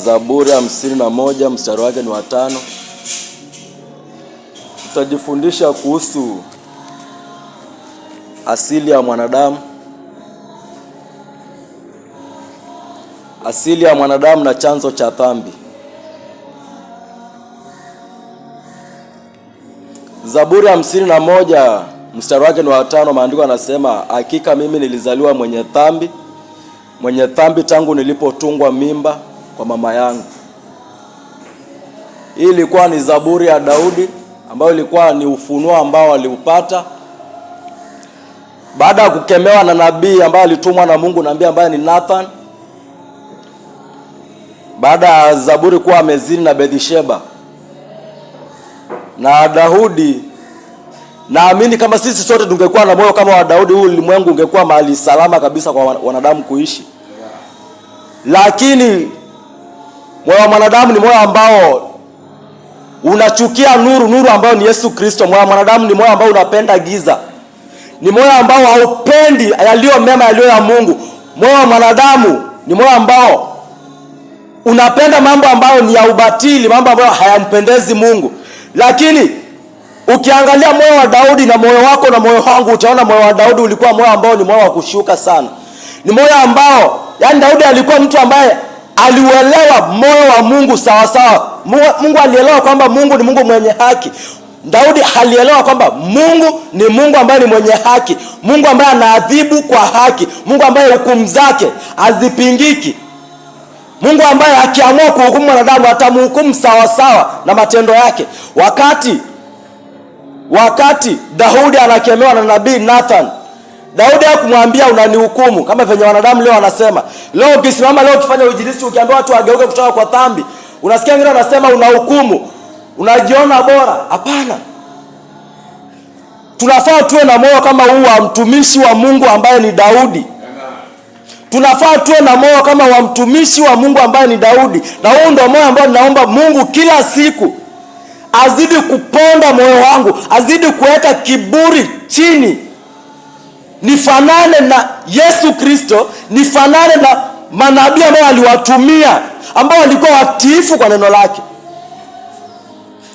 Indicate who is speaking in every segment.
Speaker 1: Zaburi 51 mstari wake ni wa 5. Tutajifundisha kuhusu asili ya mwanadamu. Asili ya mwanadamu na chanzo cha dhambi. Zaburi 51 mstari wake ni wa 5, maandiko yanasema, hakika mimi nilizaliwa mwenye dhambi tangu nilipotungwa mimba kwa mama yangu. Hii ilikuwa ni zaburi ya Daudi ambayo ilikuwa ni ufunuo ambao aliupata baada ya kukemewa na nabii ambaye alitumwa na Mungu, nabii ambaye ni Nathan, baada ya Zaburi kuwa amezini na Bathsheba. Na Daudi, naamini kama sisi sote tungekuwa na moyo kama wa Daudi, huu ulimwengu ungekuwa mahali salama kabisa kwa wanadamu kuishi. Lakini moyo wa mwanadamu ni moyo ambao unachukia nuru ambayo ni Yesu Kristo. Moyo wa mwanadamu ni moyo ambao unapenda giza. Ni moyo ambao haupendi yaliyo mema, yaliyo ya Mungu. Moyo wa mwanadamu ni moyo ambao unapenda mambo ambayo ni ya ubatili, mambo ambayo hayampendezi Mungu. Lakini ukiangalia moyo wa Daudi na moyo wako na moyo wangu, utaona moyo wa Daudi ulikuwa moyo ambao ni moyo wa kushuka sana. Ni moyo ambao, yani Daudi alikuwa mtu ambaye aliuelewa moyo wa Mungu sawa sawa. Mungu alielewa kwamba Mungu ni Mungu mwenye haki. Daudi alielewa kwamba Mungu ni Mungu ambaye ni mwenye haki, Mungu ambaye anaadhibu kwa haki, Mungu ambaye hukumu zake hazipingiki, Mungu ambaye akiamua kuhukumu mwanadamu atamhukumu sawa sawa na matendo yake. Wakati Daudi anakemewa na nabii Nathan, Daudi hakumwambia unanihukumu kama venye wanadamu leo wanasema. Leo ukisimama leo ukifanya uinjilisti ukiambia watu wageuke kutoka kwa dhambi, unasikia wengine wanasema unahukumu, unajiona bora. Hapana. Tunafaa tuwe na moyo kama huu wa mtumishi wa Mungu ambaye ni Daudi. Tunafaa tuwe na moyo kama wa mtumishi wa Mungu ambaye ni Daudi. Na huu ndio moyo ambao ninaomba Mungu kila siku azidi kuponda moyo wangu, azidi kuweka kiburi chini, nifanane na Yesu Kristo, nifanane na manabii ambao aliwatumia, ambao walikuwa watiifu kwa neno lake.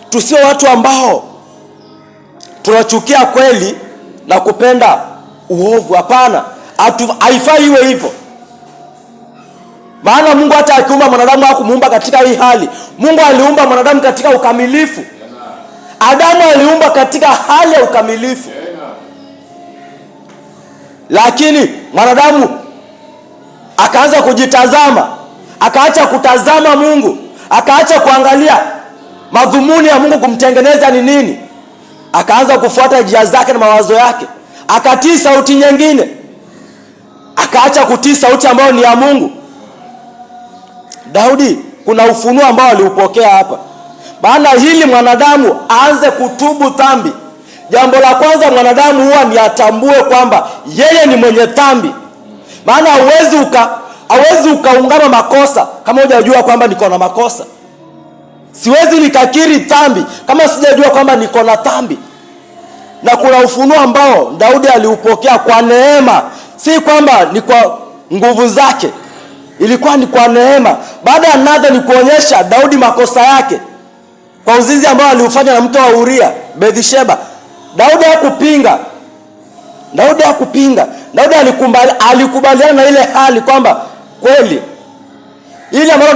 Speaker 1: Tusio watu ambao tunachukia kweli na kupenda uovu. Hapana, haifai iwe hivyo. Maana Mungu hata akiumba mwanadamu hakumuumba katika hii hali. Mungu aliumba mwanadamu katika ukamilifu. Adamu aliumba katika hali ya ukamilifu. Lakini mwanadamu akaanza kujitazama, akaacha kutazama Mungu, akaacha kuangalia madhumuni ya Mungu kumtengeneza ni nini, akaanza kufuata njia zake na mawazo yake, akatii sauti nyingine, akaacha kutii sauti ambayo ni ya Mungu. Daudi kuna ufunuo ambao aliupokea hapa. Maana hili mwanadamu aanze kutubu dhambi, jambo la kwanza mwanadamu huwa ni atambue kwamba yeye ni mwenye dhambi. Maana hauwezi ukaungama makosa kama hujajua kwamba niko na makosa. Siwezi nikakiri dhambi kama sijajua kwamba niko na dhambi. Na kuna ufunuo ambao Daudi aliupokea kwa neema, si kwamba ni kwa nguvu zake. Ilikuwa ni kwa neema. Baada ya Nathan kuonyesha Daudi makosa yake kwa uzinzi ambao aliufanya na mke wa Uria, Bathsheba, Daudi hakupinga. Daudi alikubaliana na ile hali kwamba kweli ile ambayo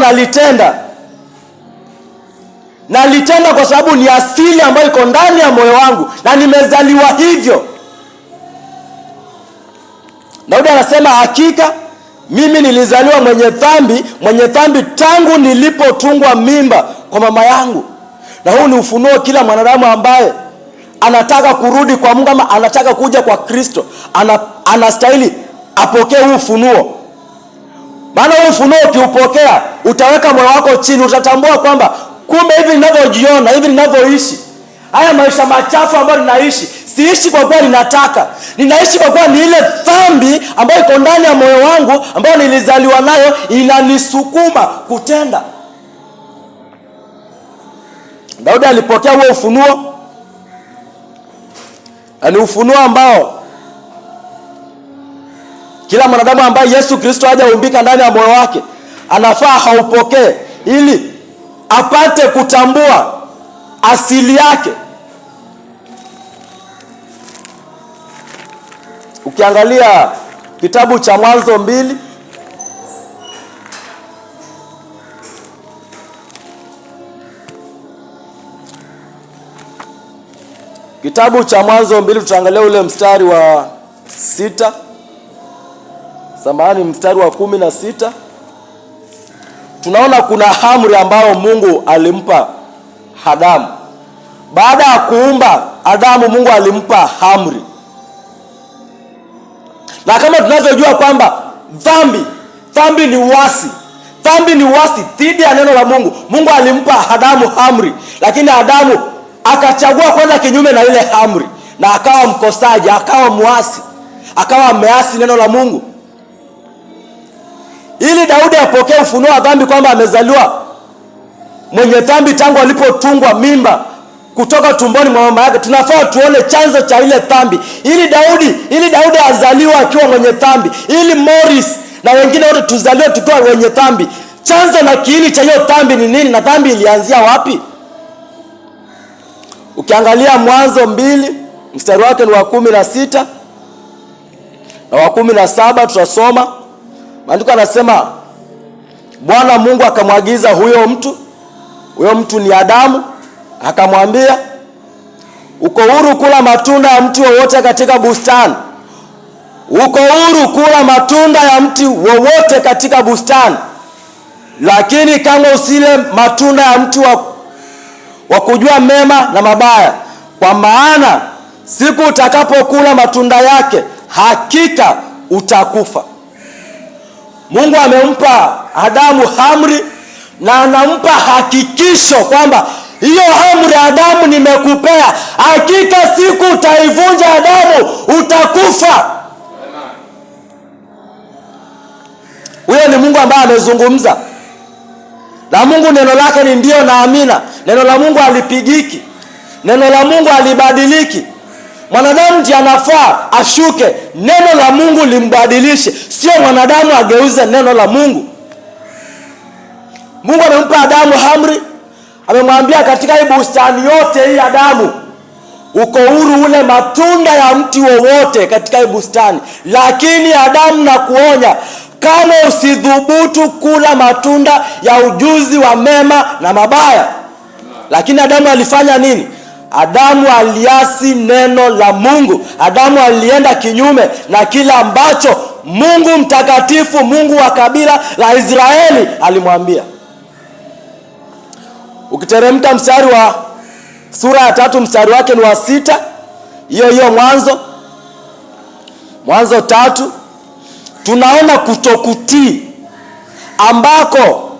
Speaker 1: nalitenda kwa sababu ni asili ambayo iko ndani ya moyo wangu na nimezaliwa hivyo. Daudi anasema hakika mimi nilizaliwa mwenye dhambi tangu nilipotungwa mimba kwa mama yangu. Na huu ni ufunuo kila mwanadamu ambaye anataka kurudi kwa Mungu ama anataka kuja kwa Kristo, anastahili apokee huu ufunuo. Maana huu ufunuo ukiupokea, utaweka moyo wako chini, utatambua kwamba kumbe hivi ninavyojiona, hivi ninavyoishi, haya maisha machafu ambayo ninaishi, siishi kwa kuwa ninataka. Ninaishi kwa kuwa ni ile dhambi ambayo iko ndani ya moyo wangu, ambayo nilizaliwa nayo, inanisukuma kutenda. Daudi alipokea huo ufunuo. Ni ufunuo ambao kila mwanadamu ambaye Yesu Kristo hajaumbika ndani ya moyo wake anafaa haupokee. ili apate kutambua asili yake. Ukiangalia kitabu cha Mwanzo 2, kitabu cha Mwanzo 2 tutaangalia ule mstari wa 6, mstari wa 16. Tunaona kuna amri ambayo Mungu alimpa Adamu. Baada ya kuumba Adamu, Mungu alimpa amri. Na kama tunavyojua kwamba dhambi ni uasi. Dhambi ni uasi dhidi ya neno la Mungu. Mungu alimpa Adamu amri, lakini Adamu akachagua kwenda kinyume na ile amri, na akawa mkosaji, akawa muasi, akawa ameasi neno la Mungu. Ili Daudi apokee ufunuo wa dhambi kwamba amezaliwa mwenye dhambi tangu alipotungwa mimba kutoka tumboni mwa mama yake, tunafaa tuone chanzo cha ile dhambi. Ili Daudi azaliwe akiwa mwenye dhambi, ili Morris na wengine wote tuzaliwe tukiwa wenye dhambi. Chanzo na kiini cha hiyo dhambi ni nini, na dhambi ilianzia wapi? Ukiangalia Mwanzo 2 mstari wake ni wa 16 na wa 17, tutasoma. Maandiko yanasema, Bwana Mungu akamwagiza huyo mtu ni Adamu, akamwambia, uko huru kula matunda ya mti wowote katika bustani. Uko huru kula matunda ya mti wowote katika bustani, lakini kama usile matunda ya mti wa kujua mema na mabaya, kwa maana siku utakapokula matunda yake hakika utakufa. Mungu amempa Adamu amri, na anampa hakikisho kwamba hiyo amri, Adamu, nimekupea, hakika siku utaivunja Adamu, utakufa. Huyo ni Mungu ambaye amezungumza. Na Mungu neno lake ni ndio na amina. Neno la Mungu halipigiki. Neno la Mungu halibadiliki. Mwanadamu ndiye anafaa ashuke, neno la Mungu limbadilishe, sio mwanadamu ageuze neno la Mungu. Mungu amempa Adamu amri, amemwambia katika hii bustani yote hii, Adamu, uko huru ule matunda ya mti wowote katika hii bustani, lakini Adamu, na kuonya, kama usidhubutu kula matunda ya ujuzi wa mema na mabaya. Lakini Adamu alifanya nini? Adamu aliasi neno la Mungu. Adamu alienda kinyume na kila ambacho Mungu mtakatifu, Mungu wa kabila la Israeli alimwambia. Ukiteremka mstari wa sura ya 3 mstari wake ni wa 6, hiyo Mwanzo 3, tunaona kutokutii ambako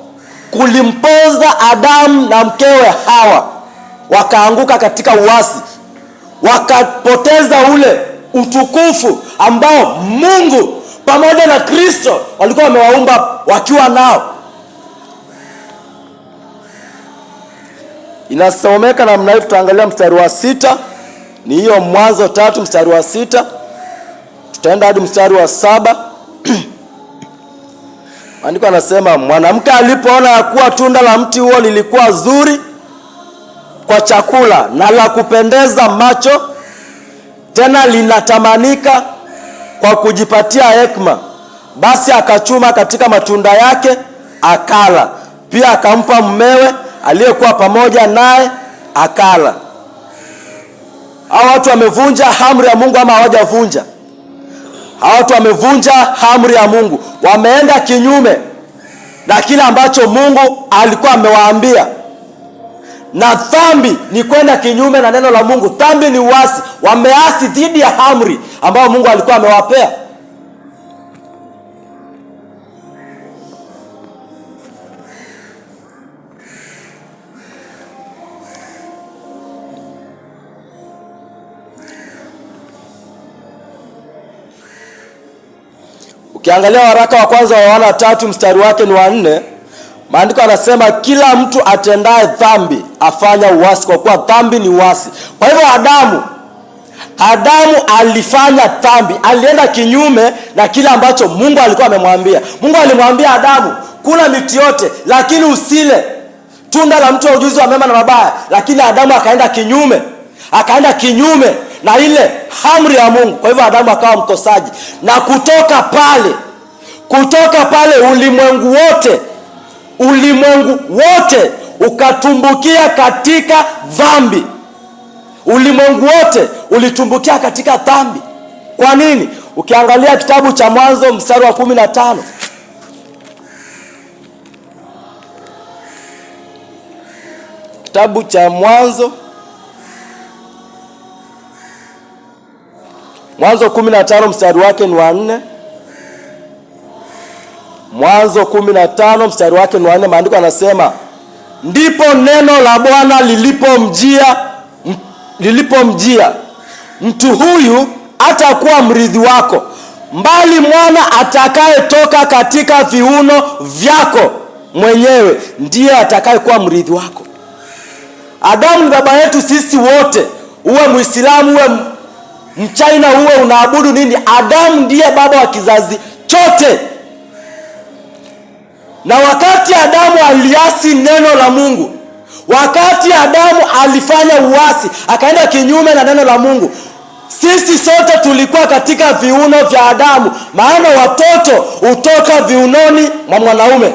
Speaker 1: kulimpoza Adamu na mkewe Hawa, wakaanguka katika uasi, wakapoteza ule utukufu ambao Mungu pamoja na Kristo walikuwa wamewaumba wakiwa nao. Inasomeka namna hii. Tutaangalia mstari wa 6, ni hiyo Mwanzo 3 mstari wa 6, tutaenda hadi mstari wa 7. Maandiko anasema, mwanamke alipoona ya kuwa tunda la mti huo lilikuwa zuri kwa chakula na la kupendeza macho, tena linatamanika kwa kujipatia hekima, basi akachuma katika matunda yake akala, pia akampa mumewe aliyekuwa pamoja naye akala. Hao watu wamevunja amri ya Mungu ama hawajavunja? Hao watu wamevunja amri ya Mungu, wameenda kinyume na kile ambacho Mungu alikuwa amewaambia. Na dhambi ni kwenda kinyume na neno la Mungu. Dhambi ni uasi, wameasi dhidi ya amri ambayo Mungu alikuwa amewapea. Ukiangalia waraka wa kwanza wa Yohana 3 mstari wake ni wa 4, maandiko yanasema, kila mtu atendaye dhambi afanya uasi, kwa kuwa dhambi ni uasi. Kwa hivyo Adamu alifanya dhambi, alienda kinyume na kile ambacho Mungu alikuwa amemwambia. Mungu alimwambia Adamu, kula miti yote, lakini usile tunda la mti wa ujuzi wa mema na mabaya. Lakini Adamu akaenda kinyume na ile amri ya Mungu. Kwa hivyo Adamu akawa mkosaji, na kutoka pale ulimwengu wote ukatumbukia katika dhambi. Ulimwengu wote ulitumbukia katika dhambi. Kwa nini? Ukiangalia kitabu cha Mwanzo mstari wa 15. Kitabu cha Mwanzo 15 mstari wake ni wa 4. Mwanzo 15 mstari wake ni wa 4, maandiko yanasema, ndipo neno la Bwana lilipomjia, mtu huyu atakuwa mrithi wako, mbali mwana atakayetoka katika viuno vyako mwenyewe ndiye atakayekuwa mrithi wako. Adamu ni baba yetu sisi wote, uwe Muislamu, uwe Mchina, uwe unaabudu nini, Adamu ndiye baba wa kizazi chote. Na wakati Adamu aliasi neno la Mungu, wakati Adamu alifanya uasi, akaenda kinyume na neno la Mungu, sisi sote tulikuwa katika viuno vya Adamu, maana watoto hutoka viunoni mwa mwanaume.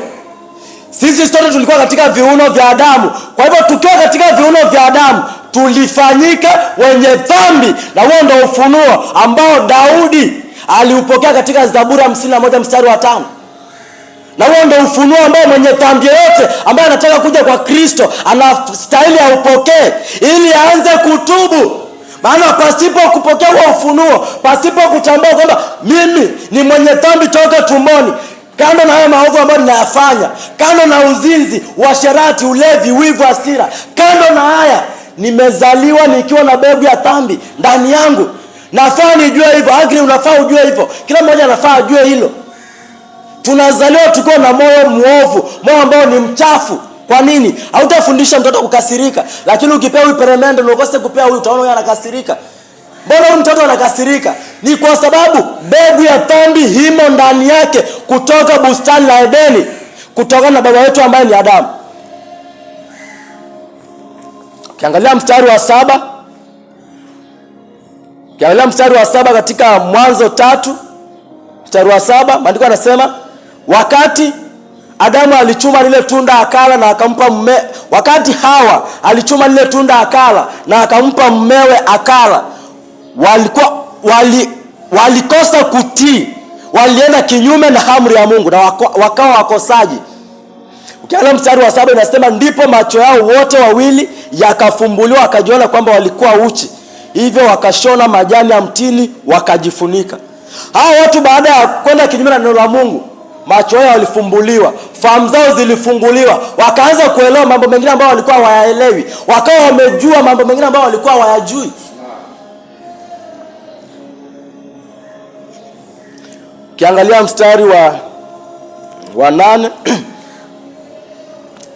Speaker 1: Sisi sote tulikuwa katika viuno vya Adamu. Kwa hivyo tukiwa katika viuno vya Adamu, tulifanyika wenye dhambi, na huo ndio ufunuo ambao Daudi aliupokea katika Zaburi 51 mstari wa 5. Na huo ndio ufunuo ambao mwenye dhambi yote ambaye anataka kuja kwa Kristo anastahili aupokee ili aanze kutubu. Maana pasipo kupokea huo ufunuo, pasipo kutambua kwamba mimi ni mwenye dhambi toka tumboni, kando na haya maovu ambayo ninayafanya, kando na uzinzi, uasherati, ulevi, wivu, hasira, kando na haya nimezaliwa nikiwa na mbegu ya dhambi ndani yangu. Nafaa nijue hivyo. Agri, unafaa ujue hivyo. Kila mmoja anafaa ajue hilo. Tunazaliwa tukiwa na moyo muovu, moyo ambao ni mchafu. Kwa nini? Hautafundisha mtoto kukasirika, lakini ukipewa huyu peremende na ukose kupea huyu, utaona huyu anakasirika. Mbona huyu mtoto anakasirika? Ni kwa sababu mbegu ya dhambi himo ndani yake kutoka bustani la Edeni, kutoka na baba yetu ambaye ni Adamu. Ukiangalia mstari wa 7 katika Mwanzo 3 mstari wa 7, maandiko yanasema, wakati Adamu alichuma lile tunda akala na akampa wakati Hawa alichuma lile tunda akala na akampa mmewe akala, walikosa kutii, walienda kinyume na amri ya Mungu na wakawa wakosaji. Ukiangalia mstari wa 7 inasema, ndipo macho yao wote wawili yakafumbuliwa, wakajiona kwamba walikuwa uchi, hivyo wakashona majani ya mtini wakajifunika. Hao watu baada ya kwenda kinyume na neno la Mungu, macho yao walifumbuliwa, fahamu zao zilifunguliwa, wakaanza kuelewa mambo mengine ambayo walikuwa hawayaelewi, wakawa wamejua mambo mengine ambayo walikuwa hawayajui. Ukiangalia mstari wa 8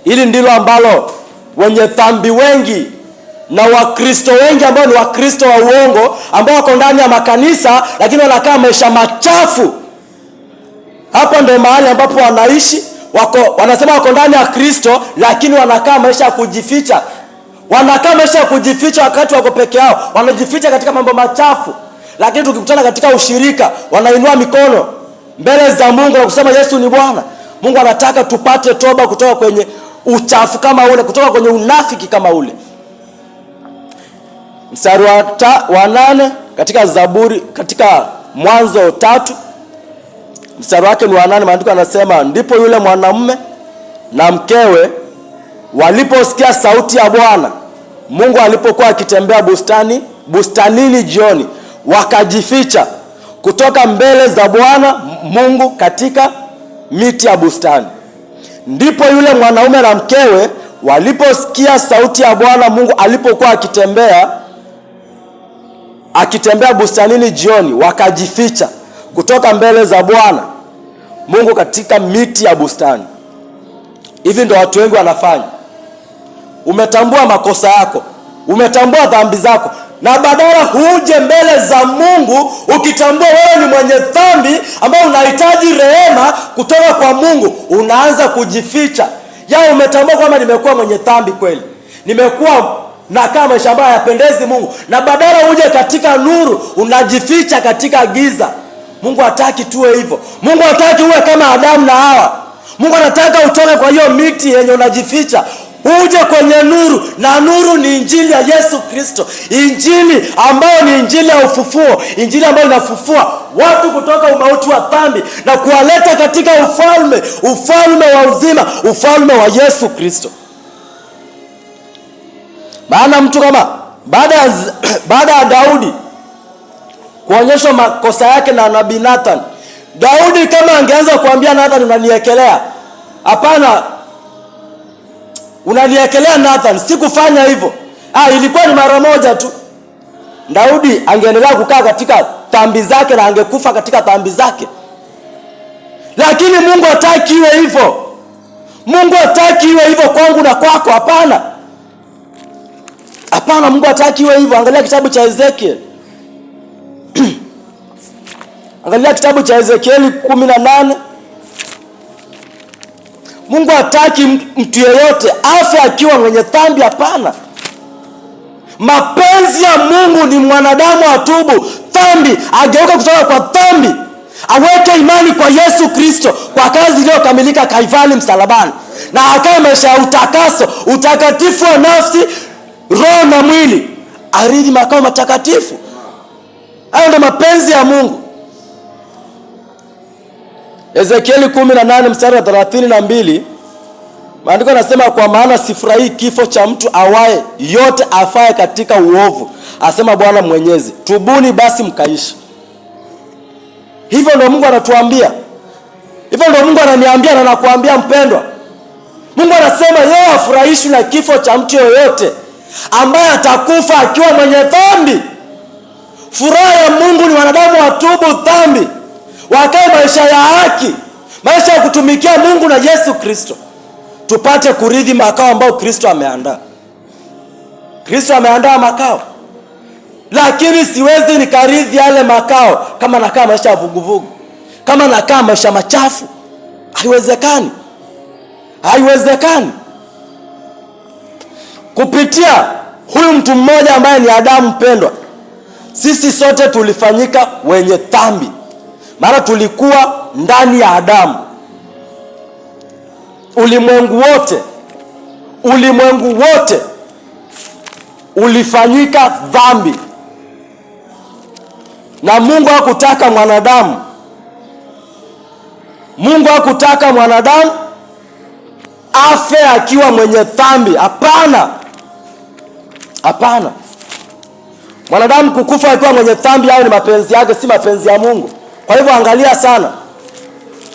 Speaker 1: hili ndilo ambalo wenye dhambi wengi na Wakristo wengi ambao ni Wakristo wa uongo, ambao wako ndani ya makanisa lakini wanakaa maisha machafu. Hapo ndio mahali ambapo wanaishi, wanasema wako ndani ya Kristo lakini wanakaa maisha ya kujificha. Wanakaa maisha ya kujificha wakati wako peke yao, wanajificha katika mambo machafu. Lakini tukikutana katika ushirika, wanainua mikono mbele za Mungu na kusema Yesu ni Bwana. Mungu anataka tupate toba kutoka kwenye uchafu kama ule, kutoka kwenye unafiki kama ule. Mstari wa 8 katika Zaburi, katika Mwanzo 3 mstari wake ni wa 8, maandiko yanasema, ndipo yule mwanamume na mkewe waliposikia sauti ya Bwana Mungu alipokuwa akitembea bustanini jioni, wakajificha kutoka mbele za Bwana Mungu katika miti ya bustani. Ndipo yule mwanaume na mkewe waliposikia sauti ya Bwana Mungu alipokuwa akitembea bustanini jioni, wakajificha kutoka mbele za Bwana Mungu katika miti ya bustani. Hivi ndio watu wengi wanafanya. Umetambua makosa yako, umetambua dhambi zako, na badala huje mbele za Mungu ukitambua wewe ni mwenye dhambi ambao unahitaji rehema kutoka kwa Mungu, unaanza kujificha. Umetambua kwamba nimekuwa mwenye dhambi kweli, nimekuwa nakaa maisha ambayo hayapendezi Mungu, na badala uje katika nuru unajificha katika giza. Mungu hataki tuwe hivyo. Mungu hataki uwe kama Adamu na Hawa. Mungu anataka utoke kwa hiyo miti yenye unajificha, uje kwenye nuru, na nuru ni injili ya Yesu Kristo, injili ambayo ni injili ya ufufuo, injili ambayo inafufua watu kutoka umauti wa dhambi na kuwaleta katika ufalme wa uzima, ufalme wa Yesu Kristo. Maana mtu kama baada ya Daudi kuonyeshwa makosa yake na nabii Nathan, Daudi kama angeanza kuambia Nathan, unaniekelea, hapana, unaniekelea Nathan, sikufanya hivyo, ilikuwa ni mara moja tu, Daudi angeendelea kukaa katika dhambi zake na angekufa katika dhambi zake. Lakini Mungu hataki iwe hivyo. Mungu hataki iwe hivyo kwangu na kwako, hapana. Hapana, Mungu hataki iwe hivyo. Angalia kitabu cha Ezekiel. Angalia kitabu cha Ezekieli 18. Mungu hataki mtu yeyote afe akiwa mwenye dhambi, hapana. Mapenzi ya Mungu ni mwanadamu atubu dhambi, ageuka kutoka kwa dhambi, aweke imani kwa Yesu Kristo, kwa kazi iliyokamilika Kalvari msalabani, na akae maisha ya utakaso, utakatifu wa nafsi, roho na mwili, arithi makao matakatifu. Hayo ndio mapenzi ya Mungu. Ezekieli 18 mstari wa 32, maandiko yanasema, kwa maana sifurahii kifo cha mtu awaye yote afaye katika uovu, asema Bwana Mwenyezi, tubuni basi mkaishi. Hivyo ndio Mungu anatuambia. Hivyo ndio Mungu ananiambia na nakuambia mpendwa. Mungu anasema yeye hafurahishwi na kifo cha mtu yoyote ambaye atakufa akiwa mwenye dhambi. Furaha ya Mungu ni wanadamu watubu dhambi, wakae maisha ya haki, maisha ya kutumikia Mungu na Yesu Kristo, tupate kurithi makao ambayo Kristo ameandaa. Kristo ameandaa makao, lakini siwezi nikarithi yale makao kama nakaa maisha ya vuguvugu, kama nakaa maisha machafu. Haiwezekani. Haiwezekani. Kupitia huyu mtu mmoja ambaye ni Adamu mpendwa, sisi sote tulifanyika wenye dhambi, maana tulikuwa ndani ya Adamu. Ulimwengu wote ulifanyika dhambi, na Mungu hakutaka mwanadamu. Mungu hakutaka mwanadamu afe akiwa mwenye dhambi. Hapana. Hapana. Mwanadamu kukufa akiwa mwenye dhambi au ni mapenzi yake, si mapenzi ya Mungu. Kwa hivyo angalia sana,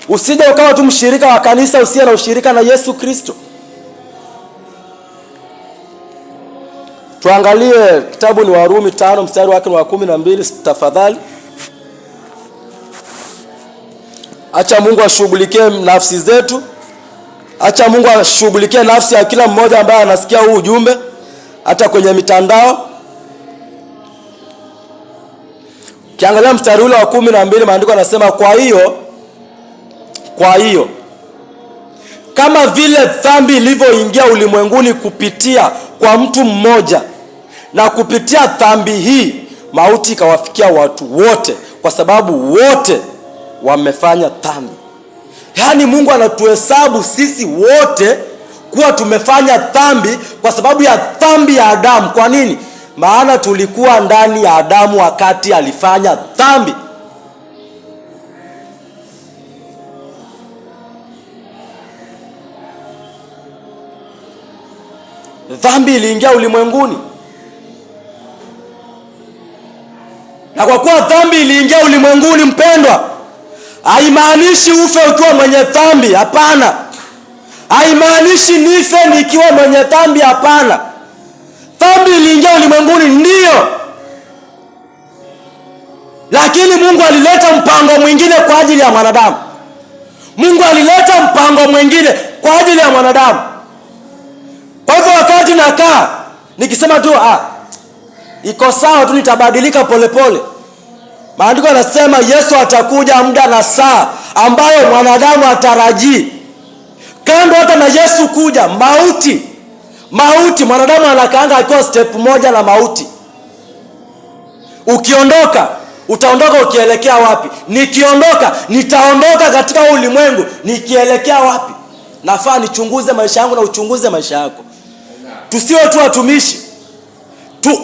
Speaker 1: usije ukawa tu mshirika wa kanisa usiye na ushirika na Yesu Kristo. Tuangalie kitabu ni Warumi 5 mstari wake wa 12 tafadhali. Acha Mungu ashughulikie nafsi zetu. Acha Mungu ashughulikie nafsi ya kila mmoja ambaye anasikia huu ujumbe hata kwenye mitandao. Kiangalia mstari ule wa 12, maandiko yanasema, kwa hiyo kama vile dhambi ilivyoingia ulimwenguni kupitia kwa mtu mmoja, na kupitia dhambi hii mauti ikawafikia watu wote, kwa sababu wote wamefanya dhambi. Yaani Mungu anatuhesabu sisi wote kuwa tumefanya dhambi kwa sababu ya dhambi ya Adamu. Kwa nini? Maana tulikuwa ndani ya Adamu wakati alifanya dhambi. Dhambi iliingia ulimwenguni. Na kwa kuwa dhambi iliingia ulimwenguni mpendwa, haimaanishi ufe ukiwa mwenye dhambi, hapana. Haimaanishi nife nikiwa mwenye dhambi, hapana. Dhambi iliingia ulimwenguni ndio, lakini Mungu alileta mpango mwingine kwa ajili ya mwanadamu. Mungu alileta mpango mwingine kwa ajili ya mwanadamu. Kwa hivyo wakati nakaa nikisema tu iko sawa tu, nitabadilika polepole. Maandiko yanasema Yesu atakuja muda na saa ambayo mwanadamu atarajii. Kando hata na Yesu kuja, mauti mwanadamu anakaanga akiwa step moja na mauti. Ukiondoka, utaondoka ukielekea wapi? Nikiondoka, nitaondoka katika ulimwengu nikielekea wapi? Nafaa nichunguze maisha yangu na uchunguze maisha yako. Tusiwe tu watumishi,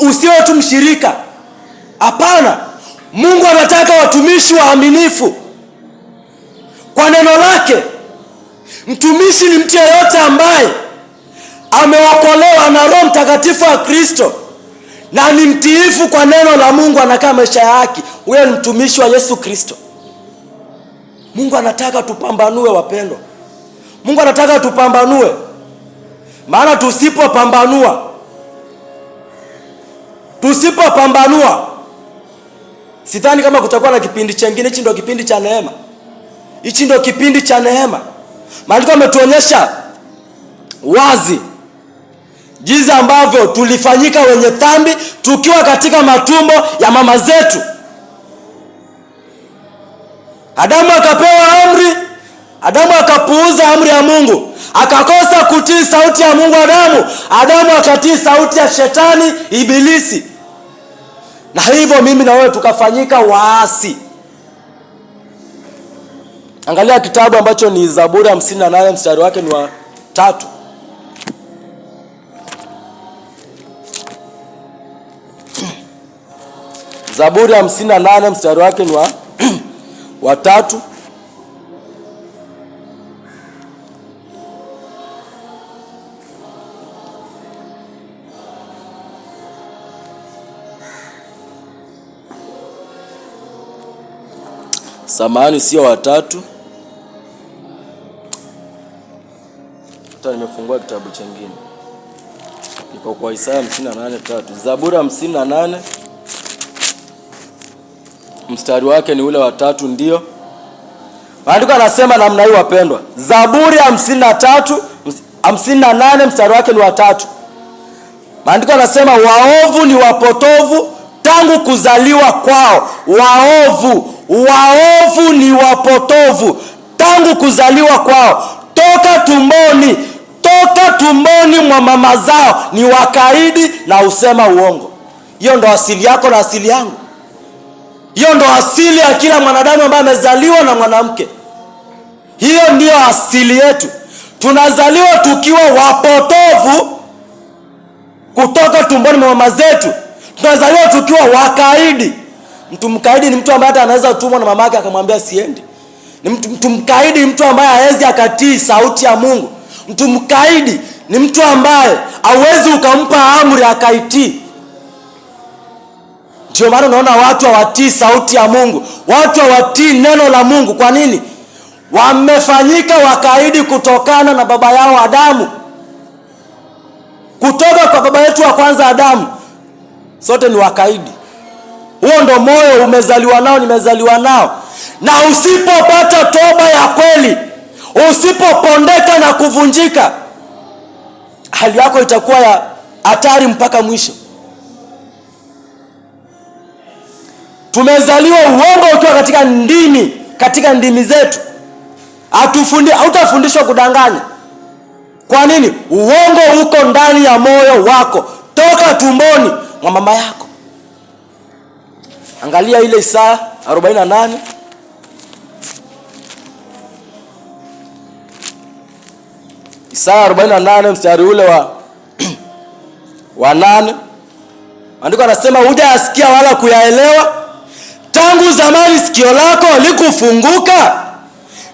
Speaker 1: usiwe tu mshirika. Hapana, Mungu anataka watumishi waaminifu kwa neno lake. Mtumishi ni mtu yeyote ambaye ameokolewa na Roho Mtakatifu wa Kristo na ni mtiifu kwa neno la Mungu, anakaa maisha ya haki. Huyo ni mtumishi wa Yesu Kristo. Mungu anataka tupambanue, wapendwa. Mungu anataka tupambanue. Maana tusipopambanua, sidhani kama kutakuwa na kipindi chengine. Hichi ndio kipindi cha neema. Hichi ndio kipindi cha neema. Maandiko yametuonyesha wazi jinsi ambavyo tulifanyika wenye dhambi tukiwa katika matumbo ya mama zetu. Adamu akapewa amri, Adamu akapuuza amri ya Mungu, akakosa kutii sauti ya Mungu. Adamu akatii sauti ya shetani, ibilisi. Na hivyo mimi na wewe tukafanyika waasi. Angalia kitabu ambacho ni Zaburi 58 mstari wake ni wa 3. Zaburi 58 mstari wake ni wa 3. Samahani, sio wa 3. Hata nimefungua kitabu kingine. Niko kwa Isaya 58:3. Zaburi 58 mstari wake ni ule wa 3 ndio. Maandiko yanasema namna hii, wapendwa. Zaburi 58 mstari wake ni wa 3. Maandiko yanasema waovu ni wapotovu tangu kuzaliwa kwao. Waovu ni wapotovu tangu kuzaliwa kwao. Toka tumboni mwa mama zao ni wakaidi na usema uongo. Hiyo ndo asili yako na asili yangu. Hiyo ndo asili ya kila mwanadamu ambaye amezaliwa na mwanamke. Hiyo ndio asili yetu. Tunazaliwa tukiwa wapotovu kutoka tumboni mwa mama zetu. Tunazaliwa tukiwa wakaidi. Mtu mkaidi ni mtu ambaye hata anaweza tumwa na mamake akamwambia siendi. Mtu mkaidi ni mtu ambaye hawezi akatii sauti ya Mungu. Mtu mkaidi ni mtu ambaye hawezi ukampa amri akaitii. Ndio maana unaona watu hawatii sauti ya Mungu. Watu hawatii neno la Mungu. Kwa nini? Wamefanyika wakaidi kutokana na baba yao Adamu. Kutoka kwa baba yetu wa kwanza Adamu, sote ni wakaidi. Huo ndo moyo umezaliwa nao, nimezaliwa nao. Na usipopata toba ya kweli, usipopondeka na kuvunjika, hali yako itakuwa ya hatari mpaka mwisho. Tumezaliwa uongo ukiwa katika ndimi zetu. Hautafundishwa kudanganya. Kwa nini? Uongo uko ndani ya moyo wako toka tumboni mwa mama yako. Angalia ile Isaya 48. Isaya 48 mstari ule wa 8. Andiko anasema hujayasikia wala kuyaelewa, tangu zamani sikio lako likufunguka.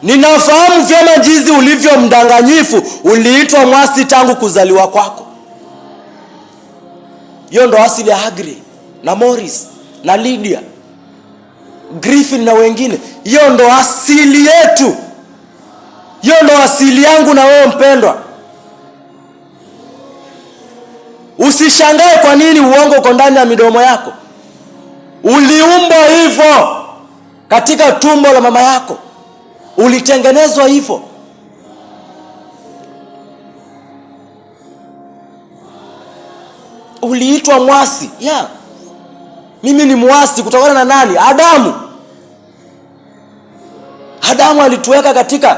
Speaker 1: Ninafahamu vyema jinsi ulivyo mdanganyifu, uliitwa mwasi tangu kuzaliwa kwako. Hiyo ndo asili ya Agri na Morris na Lydia, Griffin na wengine. Hiyo ndo asili yetu. Hiyo ndo asili yangu na wewe mpendwa. Usishangae kwa nini uongo uko ndani ya midomo yako. Uliumbwa hivyo katika tumbo la mama yako. Ulitengenezwa hivyo. Uliitwa mwasi. Mimi ni muasi kutokana na nani? Adamu. Adamu alituweka katika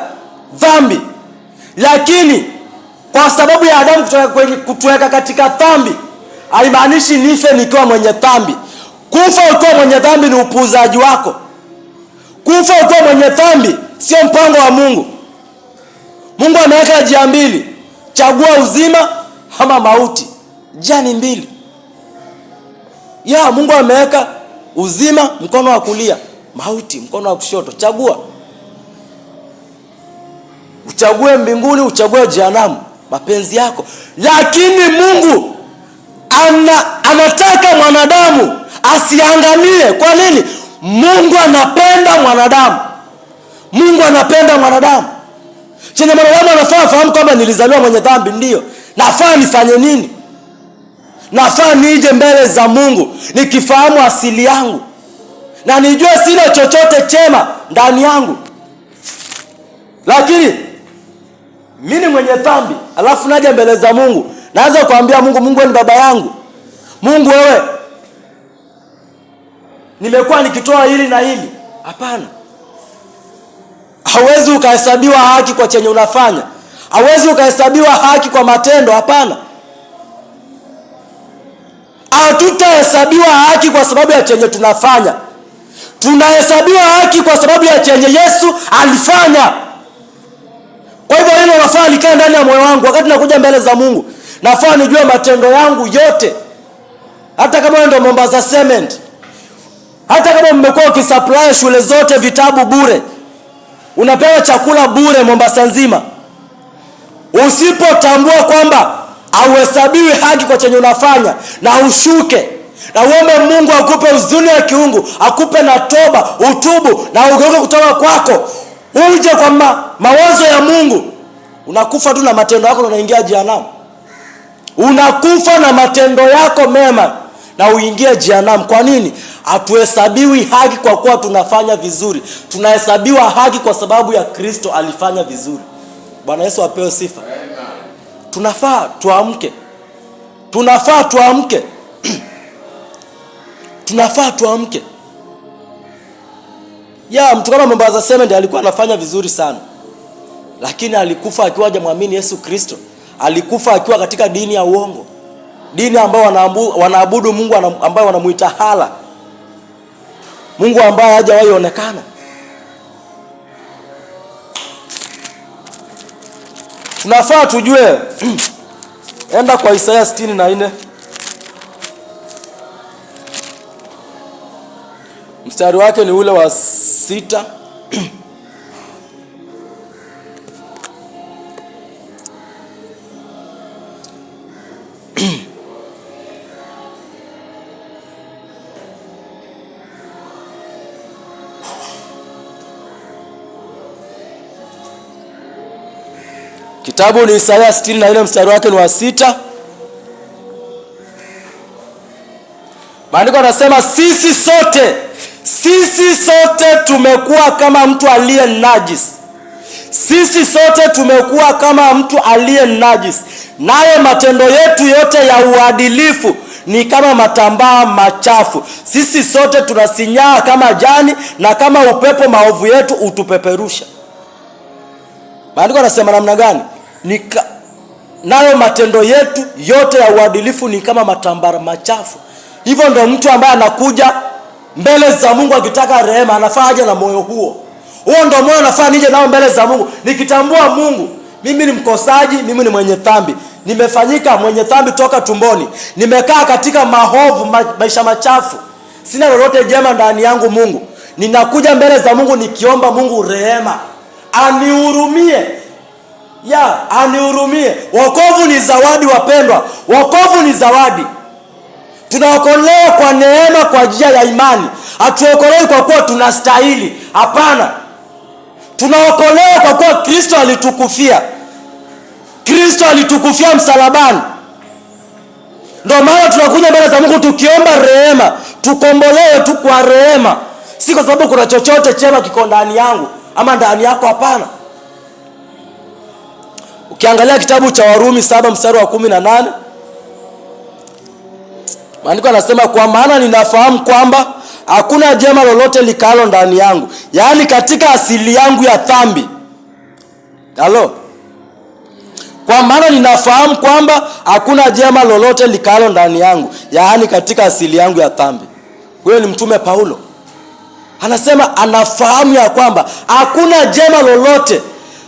Speaker 1: dhambi. Lakini kwa sababu ya Adamu kutuweka katika dhambi, haimaanishi nife nikiwa mwenye dhambi. Kufa ukiwa mwenye dhambi ni upuuzaji wako. Kufa ukiwa mwenye dhambi sio mpango wa Mungu. Mungu ameweka njia mbili. Chagua uzima ama mauti. Njia ni mbili. Mungu ameweka uzima mkono wa kulia, mauti mkono wa kushoto. Chagua. Uchague mbinguni, uchague jehanamu, mapenzi yako. Lakini Mungu anataka mwanadamu asiangamie. Kwa nini? Mungu anapenda mwanadamu. Mungu anapenda mwanadamu. Chenye mwanadamu anafaa fahamu kwamba nilizaliwa mwenye dhambi, ndio. Nafaa nifanye nini? Nafaa nije mbele za Mungu nikifahamu asili yangu, na nijue sina chochote chema ndani yangu. Lakini mimi ni mwenye dhambi, alafu naje mbele za Mungu, naanza kuambia Mungu, Mungu ni baba yangu. Mungu wewe, nimekuwa nikitoa hili na hili. Hapana. Hauwezi ukahesabiwa haki kwa chenye unafanya. Hauwezi ukahesabiwa haki kwa matendo. Hapana. Hatutahesabiwa haki kwa sababu ya chenye tunafanya. Tunahesabiwa haki kwa sababu ya chenye Yesu alifanya. Kwa hivyo hilo nafaa likae ndani ya moyo wangu. Wakati nakuja mbele za Mungu, nafaa nijue matendo yangu yote. Hata kama wewe ndio Mombasa Cement, hata kama mmekuwa ukisupply shule zote vitabu bure, unapewa chakula bure Mombasa nzima, usipotambua kwamba hauhesabiwi haki kwa chenye unafanya, na ushuke na uombe Mungu akupe uzuni ya kiungu, akupe na toba, utubu na ugeuke kutoka kwako, uje kwa mawazo ya Mungu, unakufa tu na matendo yako na unaingia jehanamu. Unakufa na matendo yako mema na uingie jehanamu. Kwa nini? Hatuhesabiwi haki kwa kuwa tunafanya vizuri. Tunahesabiwa haki kwa sababu ya Kristo alifanya vizuri. Bwana Yesu apewe sifa. Tunafaa tuamke. Tunafaa tuamke. Tunafaa tuamke. Mtu kama Mombasa Cement alikuwa anafanya vizuri sana, lakini alikufa akiwa hajamwamini Yesu Kristo. Alikufa akiwa katika dini ya uongo, dini ambao wanaabudu Mungu ambaye wanamuita hala, Mungu ambaye hajawahi onekana. Tunafaa tujue. Enda kwa Isaya 64 mstari wake ni ule wa 6. Kitabu ni Isaya 64 mstari wake ni wa 6. Maandiko yanasema sisi sote tumekuwa kama mtu aliye najisi. Sisi sote tumekuwa kama mtu aliye najisi, nayo matendo yetu yote ya uadilifu ni kama matambaa machafu. Sisi sote tunasinyaa kama jani, na kama upepo maovu yetu utupeperusha. Maandiko yanasema namna gani? Nayo matendo yetu yote ya uadilifu ni kama matambara machafu. Hivyo ndio mtu ambaye anakuja mbele za Mungu akitaka rehema, anafaa aje na moyo huo. Huo ndio moyo anafaa nije nao mbele za Mungu, nikitambua Mungu, mimi ni mkosaji, mimi ni mwenye dhambi. Nimefanyika mwenye dhambi toka tumboni. Nimekaa katika maovu, maisha machafu. Sina lolote jema ndani yangu Mungu. Ninakuja mbele za Mungu nikiomba Mungu rehema. Anihurumie. Anihurumie. Wokovu ni zawadi wapendwa. Wokovu ni zawadi. Tunaokolewa kwa neema kwa njia ya imani. Hatuokolewi kwa kuwa tunastahili. Hapana. Tunaokolewa kwa kuwa Kristo alitukufia. Kristo alitukufia msalabani. Ndio maana tunakuja mbele za Mungu tukiomba rehema. Tukombolewe tu kwa rehema. Si kwa sababu kuna chochote chema kiko ndani yangu ama ndani yako, hapana. Ukiangalia kitabu cha Warumi 7 mstari wa 18, Maandiko yanasema kwa maana ninafahamu kwamba hakuna jema lolote likalo ndani yangu, yaani katika asili yangu ya dhambi. Halo. Kwa maana ninafahamu kwamba hakuna jema lolote likalo ndani yangu, yaani katika asili yangu ya dhambi. Huyo ni mtume Paulo. Anasema anafahamu ya kwamba hakuna jema lolote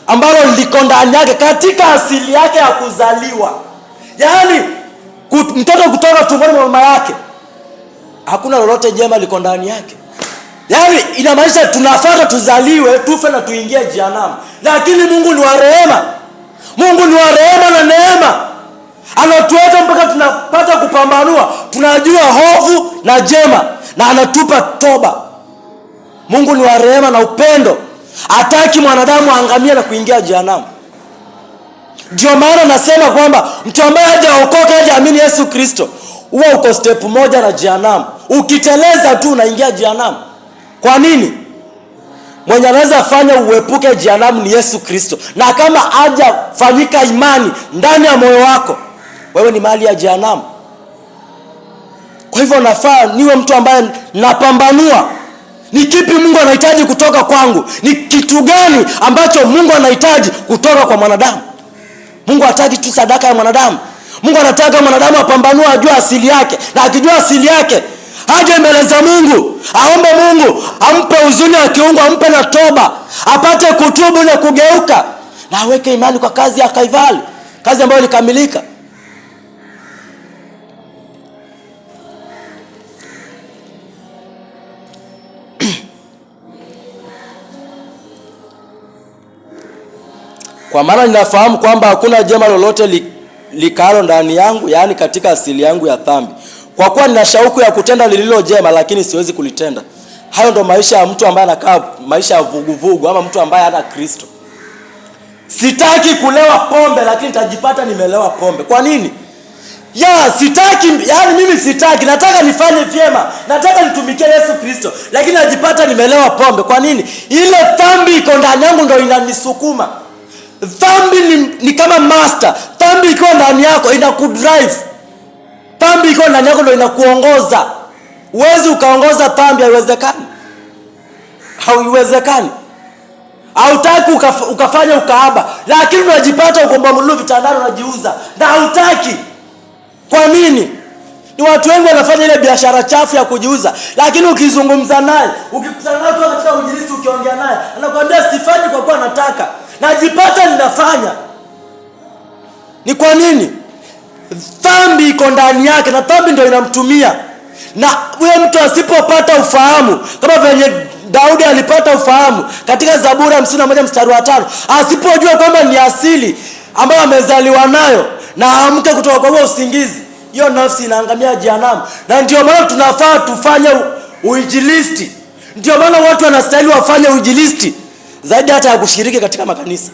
Speaker 1: ambalo liko ndani yake katika asili yake ya kuzaliwa. Yaani mtoto kutoka tumboni mwa mama yake, hakuna lolote jema liko ndani yake. Yaani inamaanisha tunafuata tuzaliwe, tufe na tuingie jehanamu. Lakini Mungu ni wa rehema. Mungu ni wa rehema na neema. Anatuweka mpaka tunapata kupambanua, tunajua hofu na jema, na anatupa toba. Mungu ni wa rehema na upendo. Hataki mwanadamu aangamie na kuingia jehanamu. Ndio maana nasema kwamba mtu ambaye hajaokoka, hajaamini Yesu Kristo, huwa uko step moja na jehanamu. Ukiteleza tu unaingia jehanamu. Kwa nini? Mwenye anaweza fanya uepuke jehanamu ni Yesu Kristo. Na kama hajafanyika imani ndani ya moyo wako, wewe ni mali ya jehanamu. Kwa hivyo nafaa niwe mtu ambaye napambanua ni kipi Mungu anahitaji kutoka kwangu. Ni kitu gani ambacho Mungu anahitaji kutoka kwa mwanadamu. Mungu hataki tu sadaka ya mwanadamu. Mungu anataka mwanadamu apambanue, ajue asili yake. Na akijua asili yake, aje mbele za Mungu, aombe Mungu ampe huzuni ya kiungu, ampe na toba, apate kutubu na kugeuka, na aweke imani kwa kazi ya Kalvari, kazi ambayo ilikamilika. Kwa maana ninafahamu kwamba hakuna jema lolote likalo ndani yangu, yaani katika asili yangu ya dhambi. Kwa kuwa nina shauku ya kutenda lililo jema, lakini siwezi kulitenda. Hayo ndo maisha ya mtu ambaye anakaa maisha ya vuguvugu, ama mtu ambaye hana Kristo. Sitaki kulewa pombe, lakini nitajipata nimelewa pombe. Kwa nini? Sitaki, yaani mimi sitaki, nataka nifanye vyema, nataka nitumikie Yesu Kristo, lakini najipata nimelewa pombe. Kwa nini? Ile dhambi iko ndani yangu ndo inanisukuma. Dhambi ni kama master. Dhambi iko ndani yako inakudrive. Dhambi iko ndani yako ndio inakuongoza. Uwezi ukaongoza dhambi, haiwezekani. Haiwezekani. Hautaki ukafanya ukaaba, lakini unajipata ukomba mlulu vitandani unajiuza. Na hautaki. Kwa nini? Ni watu wengi wanafanya ile biashara chafu ya kujiuza, lakini ukizungumza naye, ukikutana naye katika ujilisi, ukiongea naye, anakuambia sifanyi kwa kuwa nataka. Najipata ninafanya. Ni kwa nini? Dhambi iko ndani yake, na dhambi ndio inamtumia. Na huyo mtu asipopata ufahamu, kama venye Daudi alipata ufahamu katika Zaburi 51 mstari wa 5, asipojua kwamba ni asili ambayo amezaliwa nayo, na amke kutoka kwa usingizi, hiyo nafsi inaangamia jehanamu. Na ndio maana tunafaa tufanye uinjilisti. Ndio maana watu wanastahili wafanye uinjilisti zaidi hata ya kushiriki katika makanisa.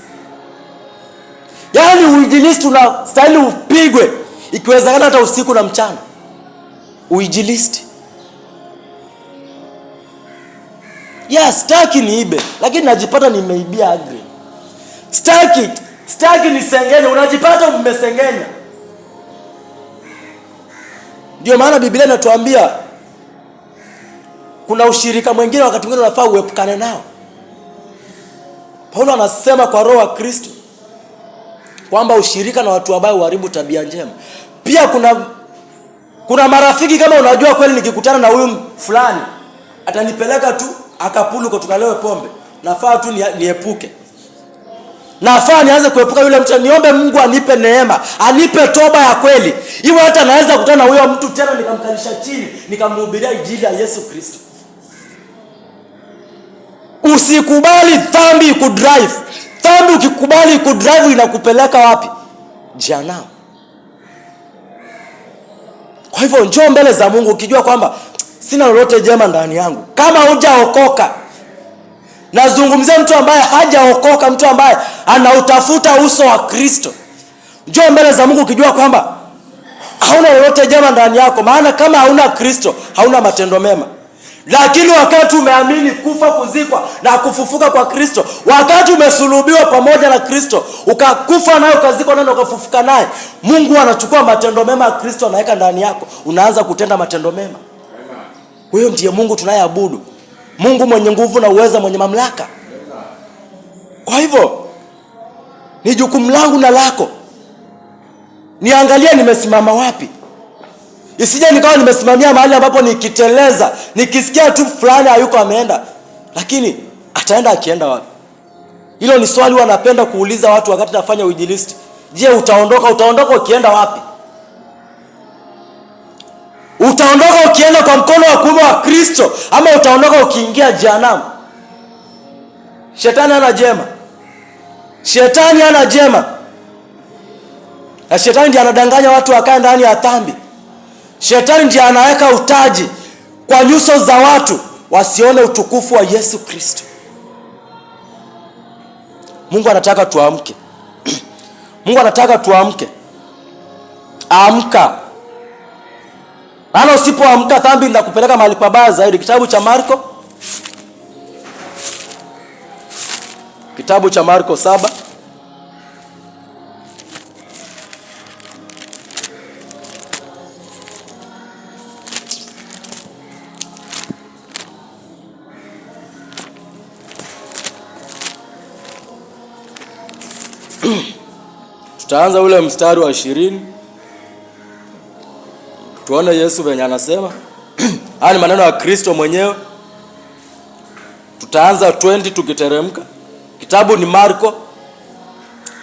Speaker 1: Yaani uinjilisti unastahili upigwe, ikiwezekana hata usiku na mchana. Uinjilisti. Sitaki niibe, lakini najipata nimeibia agri. Sitaki nisengenya, unajipata umesengenya. Ndio maana Biblia inatuambia kuna ushirika mwingine wakati mwingine unafaa uepukane nao. Paulo anasema kwa roho wa Kristo kwamba ushirika na watu ambao uharibu tabia njema. Pia kuna marafiki, kama unajua kweli nikikutana na huyu fulani atanipeleka tu akapulu kwa tukalewe pombe, nafaa tu niepuke. Nafaa nianze kuepuka yule mtu, niombe Mungu anipe neema, anipe toba ya kweli. Iwe hata naweza kukutana na huyo mtu tena nikamkalisha chini, nikamhubiria injili ya Yesu Kristo. Usikubali dhambi kudrive. Dhambi ukikubali kudrive inakupeleka wapi? Jehanamu. Kwa hivyo njoo mbele za Mungu ukijua kwamba sina lolote jema ndani yangu. Kama hujaokoka, nazungumzia mtu ambaye hajaokoka, mtu ambaye anautafuta uso wa Kristo. Njoo mbele za Mungu ukijua kwamba hauna lolote jema ndani yako, maana kama hauna Kristo hauna matendo mema. Lakini wakati umeamini kufa, kuzikwa na kufufuka kwa Kristo, wakati umesulubiwa pamoja na Kristo, ukakufa naye, ukazikwa naye, ukafufuka naye, Mungu anachukua matendo mema ya Kristo anaweka ndani yako, unaanza kutenda matendo mema. Huyo ndiye Mungu tunayeabudu, Mungu mwenye nguvu na uweza, mwenye mamlaka. Kwa hivyo ni jukumu langu na lako niangalie nimesimama wapi. Isije nikawa nimesimamia mahali ambapo nikiteleza, nikisikia tu fulani hayuko ameenda, lakini ataenda akienda wapi? Hilo ni swali wanapenda kuuliza watu wakati nafanya uinjilisti. Je, utaondoka ukienda wapi? Utaondoka ukienda kwa mkono wa kuume wa Kristo, ama utaondoka ukiingia jehanamu? Shetani hana jema. Shetani hana jema. Na shetani ndiye anadanganya watu wakae ndani ya dhambi. Shetani ndiye anaweka utaji kwa nyuso za watu wasione utukufu wa Yesu Kristo. Mungu anataka tuamke. Mungu anataka tuamke. Amka. Maana usipoamka dhambi inakupeleka mahali pabaya zaidi. Kitabu cha Marko 7. Tutaanza ule mstari wa 20. Tuone Yesu venye anasema. Haya ni maneno ya Kristo mwenyewe. Tutaanza 20 tukiteremka. Kitabu ni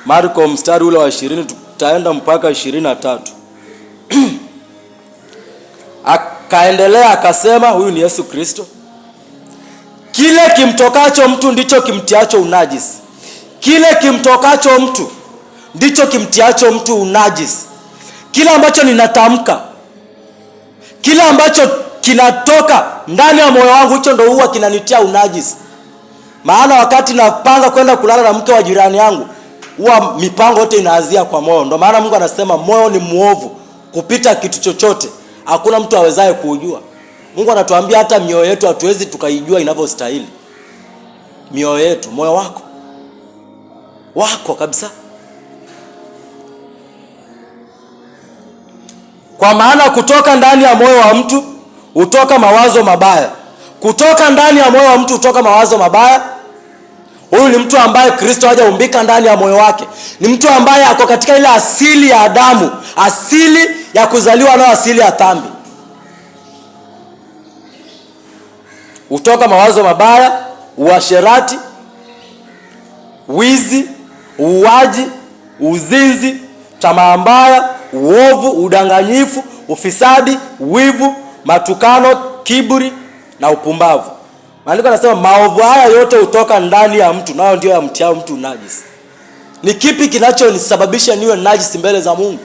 Speaker 1: Marko mstari ule wa 20, tutaenda mpaka 23. Akaendelea akasema, huyu ni Yesu Kristo, kile kimtokacho mtu ndicho kimtiacho unajisi. Kile kimtokacho mtu ndicho kimtiacho mtu unajisi. Kila ambacho ninatamka, kila ambacho kinatoka ndani ya moyo wangu, hicho ndio huwa kinanitia unajisi. Maana wakati napanga kwenda kulala na mke wa jirani yangu, huwa mipango yote inaanzia kwa moyo. Ndio maana Mungu anasema moyo ni muovu kupita kitu chochote, hakuna mtu awezaye kuujua. Mungu anatuambia hata mioyo yetu hatuwezi tukaijua inavyostahili. Mioyo yetu, moyo wako kabisa. Kwa maana kutoka ndani ya moyo wa mtu hutoka mawazo mabaya. Kutoka ndani ya moyo wa mtu hutoka mawazo mabaya. Huyu ni mtu ambaye Kristo hajaumbika ndani ya moyo wake. Ni mtu ambaye ako katika ile asili ya Adamu, asili ya kuzaliwa na asili ya dhambi. Hutoka mawazo mabaya, uasherati, wizi, uuaji, uzinzi, tamaa mbaya, uovu, udanganyifu, ufisadi, wivu, matukano, kiburi na upumbavu. Maandiko yanasema maovu haya yote hutoka ndani ya mtu, nao ndio yamtiao mtu najisi. Ni kipi kinachonisababisha niwe najisi mbele za Mungu?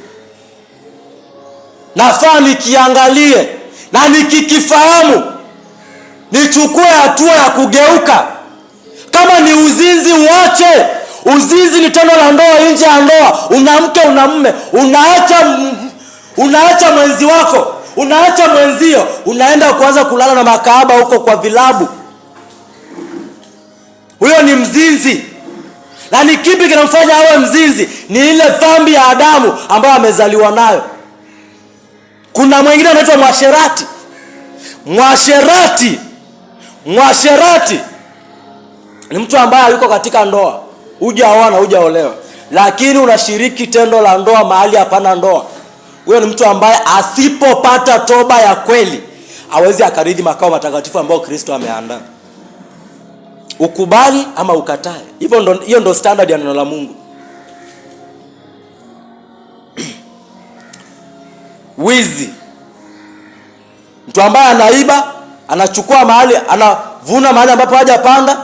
Speaker 1: Nafaa nikiangalie na nikikifahamu, nichukue hatua ya kugeuka. Kama ni uzinzi, uache. Uzinzi ni tendo la ndoa nje ya ndoa. Una mke, una mume, unaacha mwenzi wako, unaacha mwenzio, unaenda kuanza kulala na makahaba huko kwa vilabu. Huyo ni mzinzi. Na ni kipi kinamfanya awe mzinzi? Ni ile dhambi ya Adamu ambayo amezaliwa nayo. Kuna mwingine anaitwa mwasherati. Mwasherati ni mtu ambaye yuko katika ndoa, hujaoana, hujaolewa, lakini unashiriki tendo la ndoa mahali hapana ndoa. Huyo ni mtu ambaye asipopata toba ya kweli hawezi akarithi makao matakatifu ambayo Kristo ameandaa. Ukubali ama ukatae. Hiyo ndo standard ya neno la Mungu. Wizi, mtu ambaye anaiba, anachukua mahali, anavuna mahali ambapo hajapanda.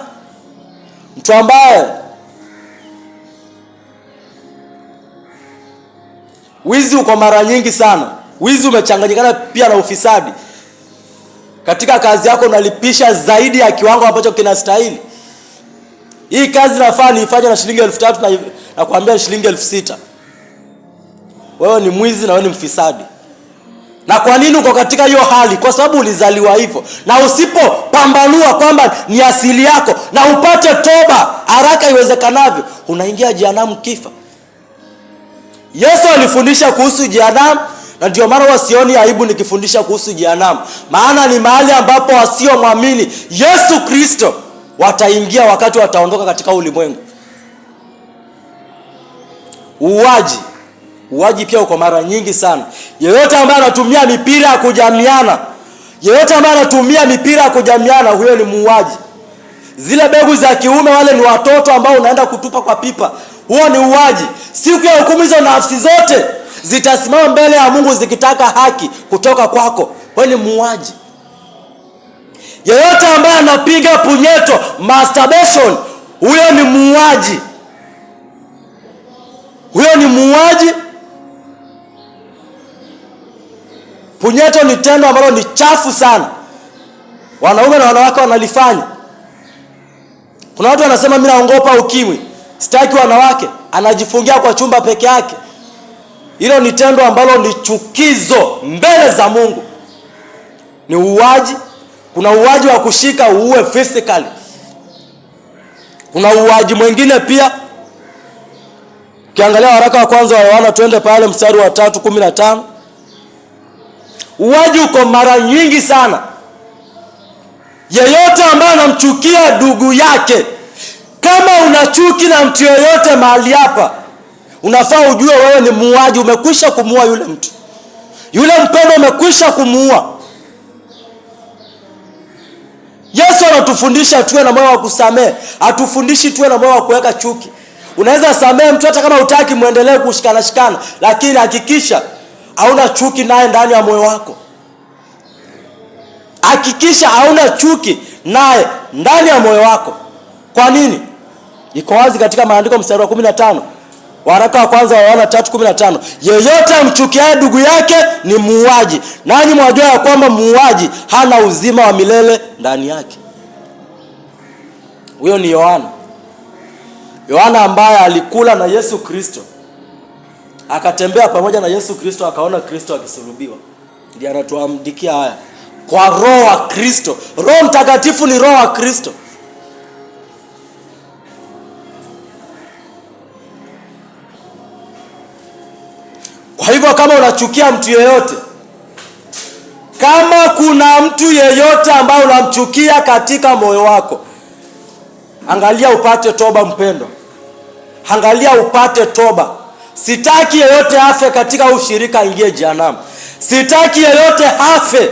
Speaker 1: Mtu ambaye wizi uko mara nyingi sana. Wizi umechanganyikana pia na ufisadi. Katika kazi yako unalipisha zaidi ya kiwango ambacho kinastahili. Hii kazi nafaa niifanye na shilingi 3,000 na kuambia shilingi 6,000. Wewe ni mwizi na wewe ni mfisadi. Na kwa nini uko katika hiyo hali? Kwa sababu ulizaliwa hivyo. Na usipopambanua kwamba ni asili yako na upate toba haraka iwezekanavyo, unaingia jehanamu kifa. Yesu alifundisha kuhusu jehanamu, na ndio maana wasioni aibu nikifundisha kuhusu jehanamu. Maana ni mahali ambapo wasiomwamini Yesu Kristo wataingia wakati wataondoka katika ulimwengu. Uwaji pia uko mara nyingi sana. Yeyote ambaye anatumia mipira ya kujamiana, huyo ni muuaji. Zile begu za kiume, wale ni watoto ambao unaenda kutupa kwa pipa, huo ni uwaji. Siku ya hukumu hizo nafsi zote zitasimama mbele ya Mungu zikitaka haki kutoka kwako. Wewe ni muuaji. Yeyote ambaye anapiga punyeto, masturbation, huyo ni muuaji. Punyeto ni tendo ambalo ni chafu sana. Wanaume na wanawake wanalifanya. Kuna watu wanasema mimi naogopa ukimwi, sitaki wanawake, anajifungia kwa chumba peke yake. Hilo ni tendo ambalo ni chukizo mbele za Mungu. Ni uwaji. Kuna uwaji wa kushika uue physically. Kuna uwaji mwingine pia. Ukiangalia waraka wa kwanza wa Yohana, twende pale mstari wa 3:15. Uwaji uko mara nyingi sana. Yeyote ambaye anamchukia ndugu yake, kama unachuki na mtu yeyote mahali hapa, unafaa ujue wewe ni muuaji. Umekwisha kumuua yule mtu. Yule mpendo umekwisha kumuua. Yesu anatufundisha tuwe na moyo wa kusamehe. Hatufundishi tuwe na moyo wa kuweka chuki. Unaweza samehe mtu hata kama hutaki muendelee kushikana, lakini hakikisha hauna chuki naye ndani ya moyo wako. Hakikisha hauna chuki naye ndani ya moyo wako. Kwa nini? Iko wazi katika maandiko mstari wa 15. Waraka wa kwanza wa Yohana 3:15. Yeyote amchukiaye ndugu yake ni muuaji. Nanyi mwajua ya kwamba muuaji hana uzima wa milele ndani yake. Huyo ni Yohana. Yohana ambaye alikula na Yesu Kristo. Akatembea pamoja na Yesu Kristo, akaona Kristo akisulubiwa. Ndiye anatuandikia haya. Kwa Roho wa Kristo. Roho Mtakatifu ni Roho wa Kristo. Kwa hivyo kama unachukia mtu yeyote, kama kuna mtu yeyote ambaye unamchukia katika moyo wako, angalia upate toba mpendwa. Angalia upate toba. Sitaki yeyote afe katika ushirika aingie jehanamu. Sitaki yeyote afe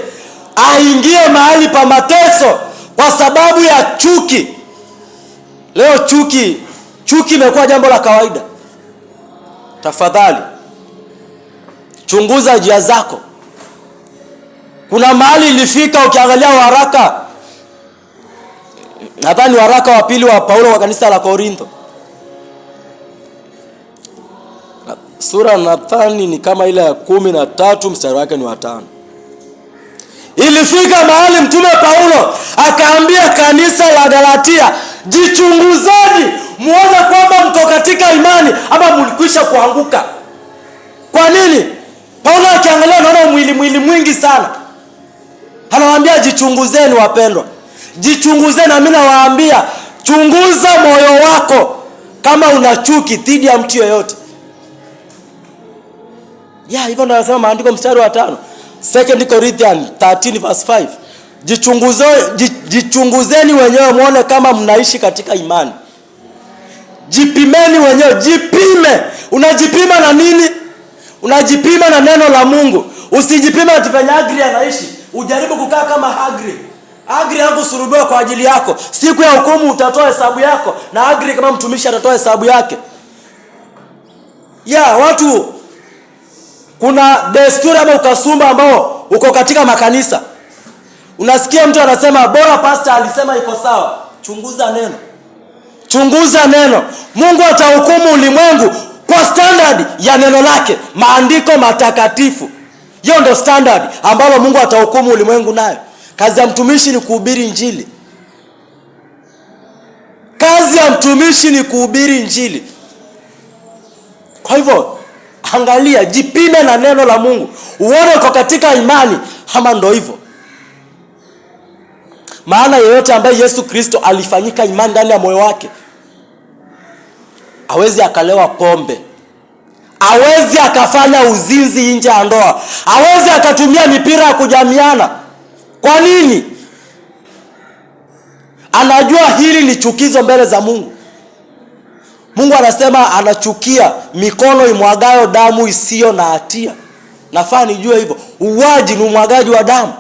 Speaker 1: aingie mahali pa mateso kwa sababu ya chuki. Leo chuki imekuwa jambo la kawaida. Tafadhali chunguza njia zako. Kuna mahali ilifika, ukiangalia waraka, nadhani waraka wa pili wa Paulo wa kanisa la Korintho, sura nadhani ni kama ile ya 13 mstari wake ni wa 5. Ilifika mahali mtume Paulo akaambia kanisa la Galatia, jichunguzeni muone kwamba mko katika imani ama mlikwisha kuanguka. Kwa nini? Paulo akiangalia anaona mwili mwingi sana. Anawaambia jichunguzeni wapendwa. Jichunguzeni, na mimi nawaambia chunguza moyo wako kama una chuki dhidi ya mtu yeyote. Hivyo ndio anasema maandiko mstari wa 5. 2 Corinthians 13:5. Jichunguzeni wenyewe muone kama mnaishi katika imani. Jipimeni wenyewe, jipime. Unajipima na nini? Unajipima na neno la Mungu. Usijipime atifanya Agri anaishi. Ujaribu kukaa kama Agri. Agri hakusulubiwa kwa ajili yako. Siku ya hukumu utatoa hesabu yako, na Agri kama mtumishi atatoa hesabu yake. Watu, kuna desturi ama ukasumba ambao uko katika makanisa. Unasikia mtu anasema bora pastor alisema iko sawa. Chunguza neno. Chunguza neno. Mungu atahukumu ulimwengu kwa standard ya neno lake, maandiko matakatifu. Hiyo ndio standard ambalo Mungu atahukumu ulimwengu nayo. Kazi ya mtumishi ni kuhubiri Injili. Kazi ya mtumishi ni kuhubiri Injili. Kwa hivyo Angalia, jipime na neno la Mungu, uone uko katika imani ama ndo hivyo. Maana yeyote ambaye Yesu Kristo alifanyika imani ndani ya moyo wake, hawezi akalewa pombe, hawezi akafanya uzinzi nje ya ndoa, hawezi akatumia mipira ya kujamiana. Kwa nini? Anajua hili ni chukizo mbele za Mungu. Mungu anasema anachukia mikono imwagayo damu isiyo na hatia. Nafaa nijue hivyo. Uwaji ni umwagaji wa damu.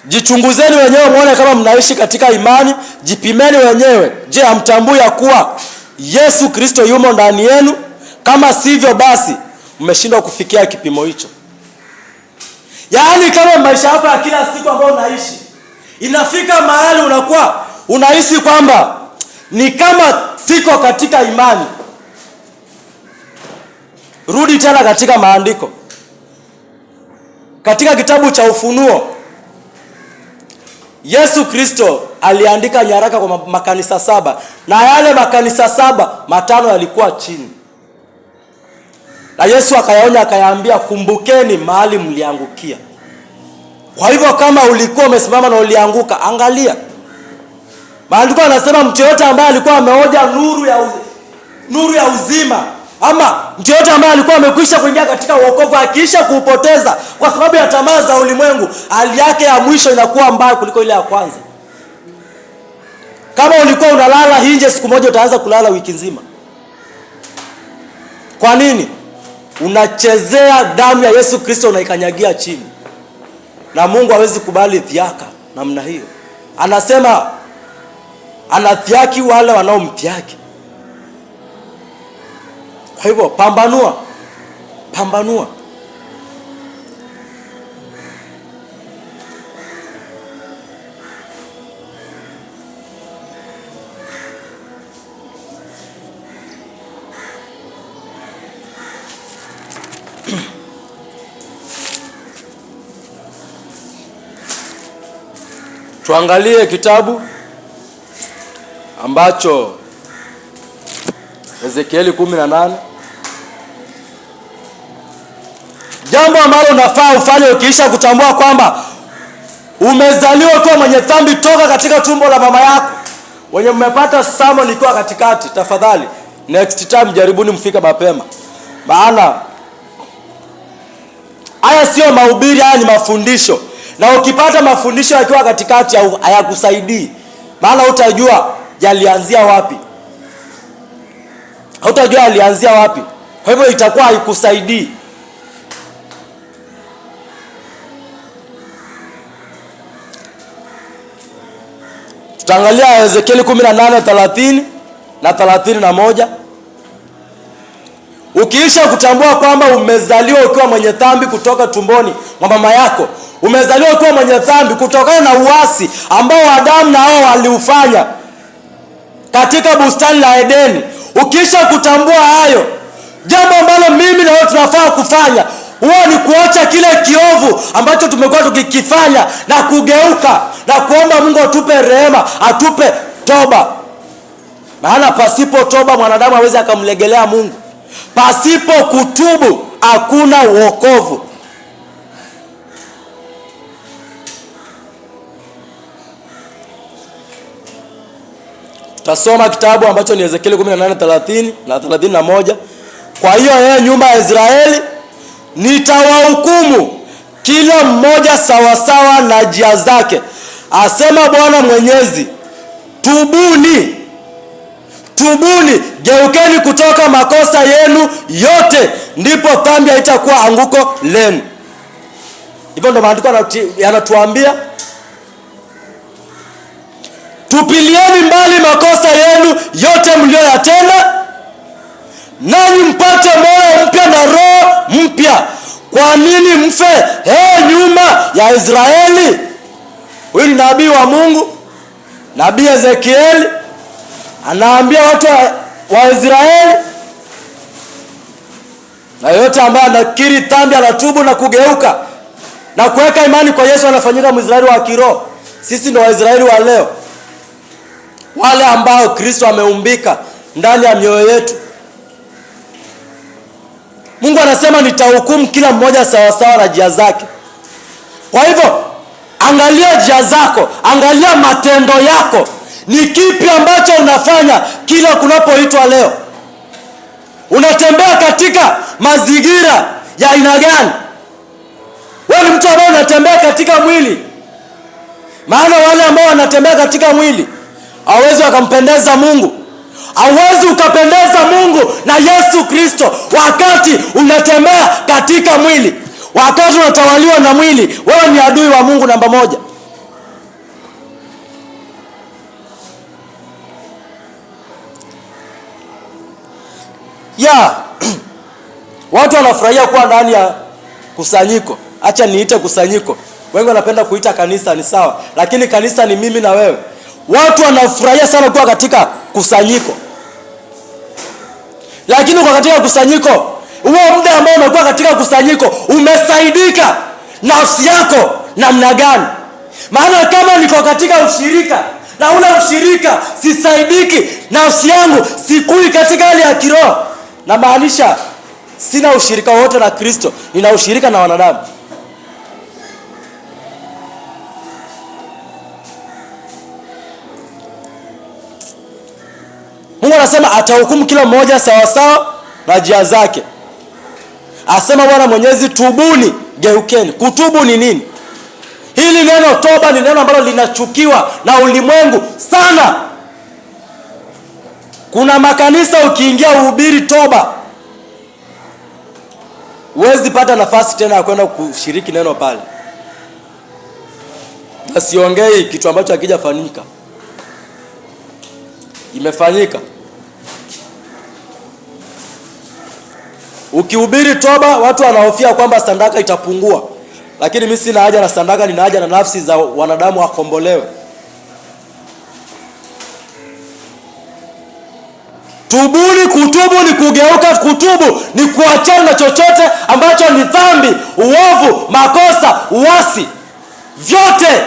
Speaker 1: Jichunguzeni wenyewe muone kama mnaishi katika imani. Jipimeni wenyewe. Je, hamtambui ya kuwa Yesu Kristo yumo ndani yenu? Kama sivyo basi mmeshindwa kufikia kipimo hicho. Yaani kama maisha yako ya kila siku ambayo unaishi inafika mahali unakuwa unahisi kwamba ni kama siko katika imani, rudi tena katika maandiko. Katika kitabu cha Ufunuo, Yesu Kristo aliandika nyaraka kwa makanisa 7, na yale makanisa 7, 5 yalikuwa chini. Na Yesu akayaonya, akayaambia, kumbukeni mahali mliangukia. Kwa hivyo kama ulikuwa umesimama na ulianguka, angalia. Maandiko yanasema mtu yote ambaye alikuwa ameoja nuru ya uzima, ama mtu yote ambaye alikuwa amekwisha kuingia katika wokovu, akiisha kuupoteza kwa sababu ya tamaa za ulimwengu, hali yake ya mwisho inakuwa mbaya kuliko ile ya kwanza. Kama ulikuwa unalala nje, siku moja utaanza kulala wiki nzima. Kwa nini? Unachezea damu ya Yesu Kristo, unaikanyagia chini. Na Mungu hawezi kubali dhiaka namna hiyo. Anasema anadhiaki wale wanaomdhiaki. Kwa hivyo pambanua. Tuangalie kitabu ambacho Ezekieli 18. Jambo ambalo unafaa ufanye ukiisha kutambua kwamba umezaliwa ukiwa mwenye dhambi toka katika tumbo la mama yako. Wenye mmepata summon ikiwa katikati, tafadhali next time jaribuni mfika mapema. Maana haya sio mahubiri, haya ni mafundisho. Na ukipata mafundisho yakiwa katikati hayakusaidii, maana hutajua yalianzia wapi. Kwa hivyo itakuwa haikusaidii. Tutaangalia Ezekieli 18:30 na 31. Ukiisha kutambua kwamba umezaliwa ukiwa mwenye dhambi kutoka tumboni mwa mama yako, umezaliwa ukiwa mwenye dhambi kutokana na uasi ambao Adamu na Hawa waliufanya katika bustani la Edeni. Ukiisha kutambua hayo, jambo ambalo mimi na wewe tunafaa kufanya huwa ni kuacha kile kiovu ambacho tumekuwa tukikifanya na kugeuka na kuomba Mungu atupe rehema, atupe toba. Maana pasipo toba mwanadamu hawezi akamlegelea Mungu. Pasipo kutubu hakuna wokovu. Tutasoma kitabu ambacho ni Ezekieli 18:30 na 31. Kwa hiyo nyumba ya Israeli, nitawahukumu kila mmoja sawasawa na njia zake, asema Bwana Mwenyezi. Tubuni, geukeni kutoka makosa yenu yote, ndipo dhambi haitakuwa anguko lenu. Hivyo ndo maandiko yanatuambia. Tupilieni mbali makosa yenu yote mlioyatenda, nanyi mpate moyo mpya na roho mpya. Kwa nini mfe, nyumba ya Israeli? Huyu ni nabii wa Mungu, nabii Ezekieli anaambia watu wa Israeli, na yote ambaye anakiri dhambi, anatubu na kugeuka na kuweka imani kwa Yesu, anafanyika Mwisraeli wa kiroho. Sisi ndio Waisraeli wa leo. wale ambao Kristo ameumbika ndani ya mioyo yetu. Mungu anasema nitahukumu kila mmoja sawasawa na njia zake. Kwa hivyo angalia njia zako, angalia matendo yako. Ni kipi ambacho unafanya kila kunapoitwa leo? Unatembea katika mazingira ya aina gani? Wewe ni mtu ambaye unatembea katika mwili? Maana wale ambao wanatembea katika mwili hawezi wakampendeza Mungu. Hawezi ukapendeza Mungu na Yesu Kristo wakati unatembea katika mwili. Wakati unatawaliwa na mwili, wewe ni adui wa Mungu namba moja. Watu wanafurahia kuwa ndani ya kusanyiko. Acha niite kusanyiko. Wengi wanapenda kuita kanisa, ni sawa, lakini kanisa ni mimi na wewe. Watu wanafurahia sana kuwa katika kusanyiko. Lakini kwa katika kusanyiko, huo muda ambao umekuwa katika kusanyiko, umesaidika nafsi yako namna gani? Maana kama niko katika ushirika na ule ushirika sisaidiki, nafsi yangu sikui katika hali ya kiroho, na maanisha sina ushirika wote na Kristo, nina ushirika na wanadamu. Mungu anasema atahukumu kila mmoja sawasawa na njia zake. Asema Bwana Mwenyezi, tubuni, geukeni. Kutubu ni nini? Hili neno toba ni neno ambalo linachukiwa na ulimwengu sana. Kuna makanisa ukiingia uhubiri toba, huwezi pata nafasi tena ya kwenda kushiriki neno pale. Na siongei kitu ambacho hakijafanyika. Imefanyika. Ukihubiri toba, watu wanahofia kwamba sadaka itapungua. Lakini mimi sina haja na sadaka, nina haja na nafsi za wanadamu wakombolewe. Tubuni, kutubu ni kugeuka. Kutubu ni kuachana na chochote ambacho ni dhambi, uovu, makosa, uasi. Vyote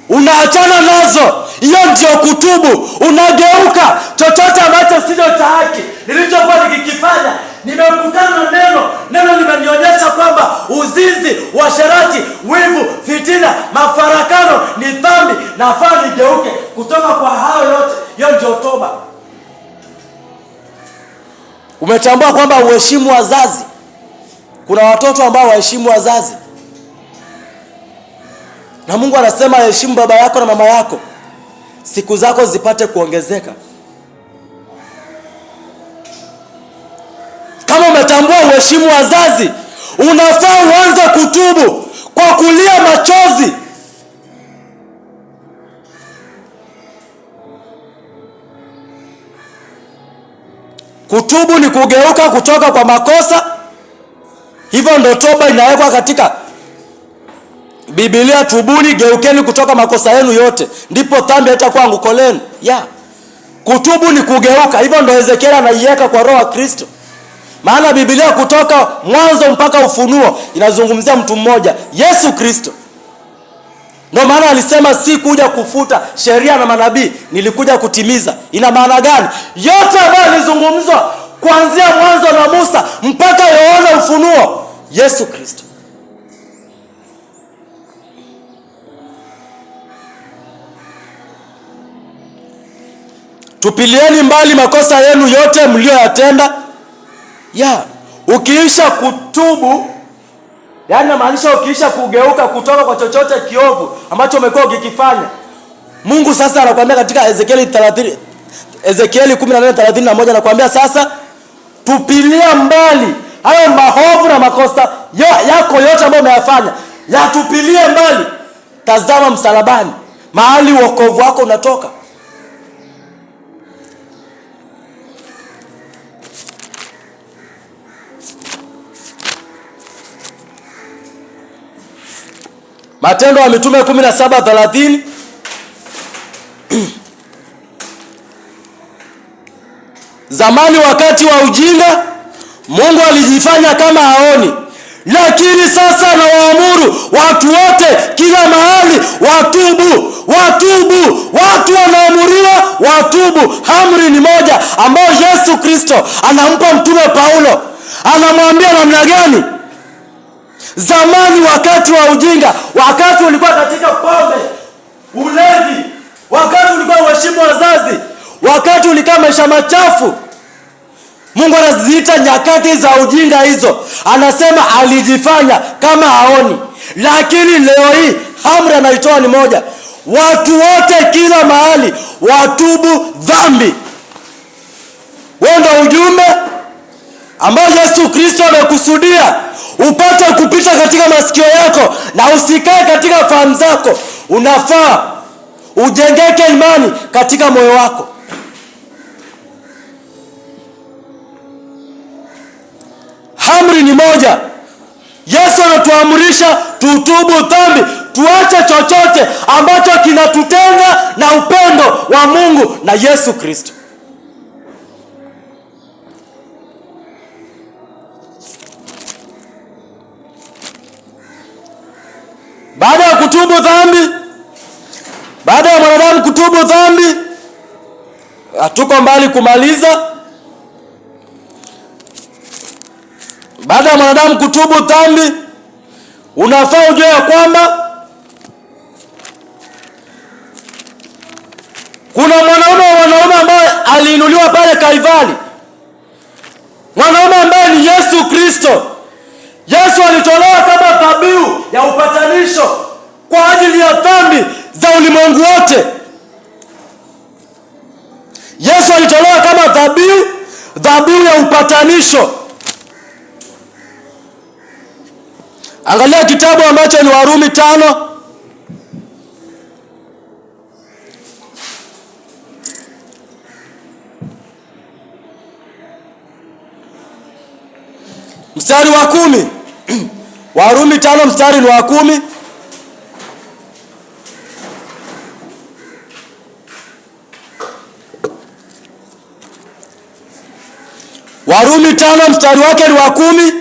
Speaker 1: unaachana nazo. Hiyo ndio kutubu. Unageuka. Chochote ambacho sio cha haki nilichokuwa nikikifanya, nimekutana na neno limenionyesha kwamba uzinzi, uasherati, wivu, fitina, mafarakano ni dhambi, nafaa nigeuke kutoka kwa hayo yote. Hiyo ndio toba. Umetambua kwamba uheshimu wazazi. Kuna watoto ambao waheshimu wazazi, na Mungu anasema heshimu baba yako na mama yako, siku zako zipate kuongezeka. Kama umetambua uheshimu wazazi, unafaa uanze kutubu kwa kulia machozi. Kutubu ni kugeuka kutoka kwa makosa. Hivyo ndo toba inawekwa katika Biblia. Tubuni, geukeni kutoka makosa yenu yote, ndipo dhambi haitakuwa anguko lenu. Kutubu ni kugeuka. Hivyo ndo Ezekiel anaiweka kwa roho wa Kristo. Maana Biblia kutoka mwanzo mpaka Ufunuo inazungumzia mtu mmoja, Yesu Kristo. Ndio maana alisema si kuja kufuta sheria na manabii, nilikuja kutimiza. Ina maana gani? Yote ambayo yalizungumzwa kuanzia mwanzo na Musa mpaka Yohana Ufunuo, Yesu Kristo. Tupilieni mbali makosa yenu yote mlioyatenda. Ukiisha kutubu, yani maanisha ukiisha kugeuka kutoka kwa chochote kiovu ambacho umekuwa ukikifanya, Mungu sasa anakuambia katika Ezekieli 14:31 anakuambia sasa tupilia mbali hayo maovu na makosa yako yote ambayo umeyafanya. Yatupilie mbali. Tazama msalabani, mahali wokovu wako unatoka. Matendo ya Mitume 17:30. Zamani wakati wa ujinga Mungu alijifanya kama haoni, Lakini sasa nawaamuru watu wote kila mahali watubu. Watu wanaamuriwa watubu. Amri ni moja ambayo Yesu Kristo anampa mtume Paulo. Anamwambia namna gani? Zamani, wakati wa ujinga, wakati ulikuwa katika pombe, ulevi, wakati ulikuwa uheshimu wazazi, wakati ulikaa maisha machafu, Mungu anaziita nyakati za ujinga hizo. Anasema alijifanya kama haoni. Lakini leo hii amri anaitoa ni moja: watu wote kila mahali watubu dhambi. Huo ndio ujumbe ambao Yesu Kristo amekusudia upate kupita katika masikio yako na usikae katika fahamu zako. Unafaa ujengeke imani katika moyo wako. Amri ni moja. Yesu anatuamrisha tutubu dhambi, tuache chochote ambacho kinatutenga na upendo wa Mungu na Yesu Kristo. Baada ya kutubu dhambi, baada ya mwanadamu kutubu dhambi, hatuko mbali kumaliza. Baada ya mwanadamu kutubu dhambi, unafaa ujue ya kwamba kuna mwanaume ambaye aliinuliwa pale Kalvari. Mwanaume ambaye ni Yesu Kristo. Yesu alitolewa kama dhabihu ya upatanisho kwa ajili ya dhambi za ulimwengu wote. Yesu alitolewa kama dhabihu ya upatanisho. Angalia kitabu ambacho ni Warumi 5. Mstari wa 10. Warumi 5 mstari ni wa 10. Warumi 5 mstari wake ni wa 10.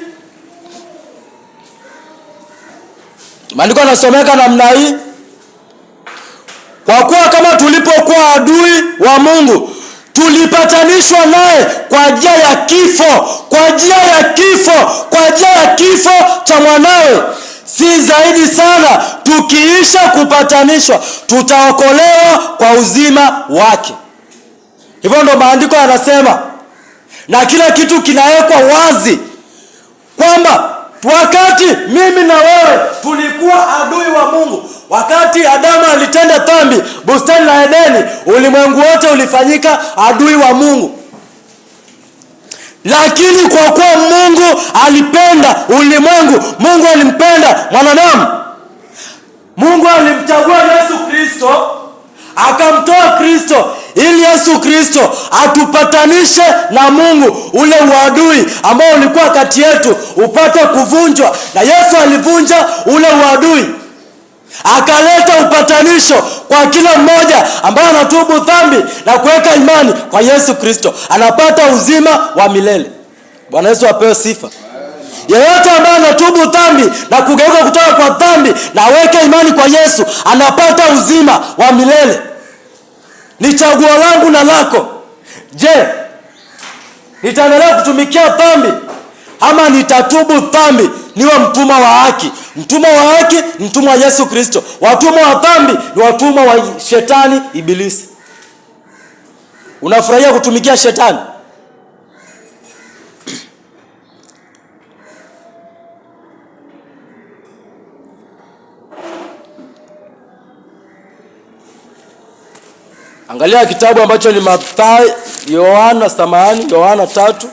Speaker 1: Maandiko yanasomeka namna hii: kwa kuwa kama tulipokuwa adui wa Mungu, tulipatanishwa naye kwa njia ya kifo cha mwanawe, si zaidi sana tukiisha kupatanishwa tutaokolewa kwa uzima wake. Hivyo ndo maandiko yanasema, na kila kitu kinawekwa wazi kwamba wakati mimi na wewe tulikuwa adui wa Mungu, wakati Adamu alitenda dhambi bustani la Edeni, ulimwengu wote ulifanyika adui wa Mungu. Lakini kwa kuwa Mungu alipenda ulimwengu, Mungu alimpenda mwanadamu, Mungu alimchagua Yesu Kristo, akamtoa Kristo ili Yesu Kristo atupatanishe na Mungu. Ule uadui ambao ulikuwa kati yetu upate kuvunjwa, na Yesu alivunja ule uadui, akaleta upatanisho kwa kila mmoja ambaye anatubu dhambi na kuweka imani kwa Yesu Kristo, anapata uzima wa milele. Bwana Yesu apewe sifa. Yeyote ambaye anatubu dhambi na kugeuka kutoka kwa dhambi na aweke imani kwa Yesu, anapata uzima wa milele. Ni chaguo langu na lako. Je, nitaendelea kutumikia dhambi ama nitatubu dhambi niwe mtumwa wa haki? Mtumwa wa haki, mtumwa wa Yesu Kristo. Watumwa wa dhambi ni watumwa wa shetani, ibilisi. Unafurahia kutumikia shetani? Angalia kitabu ambacho ni Yohana 3.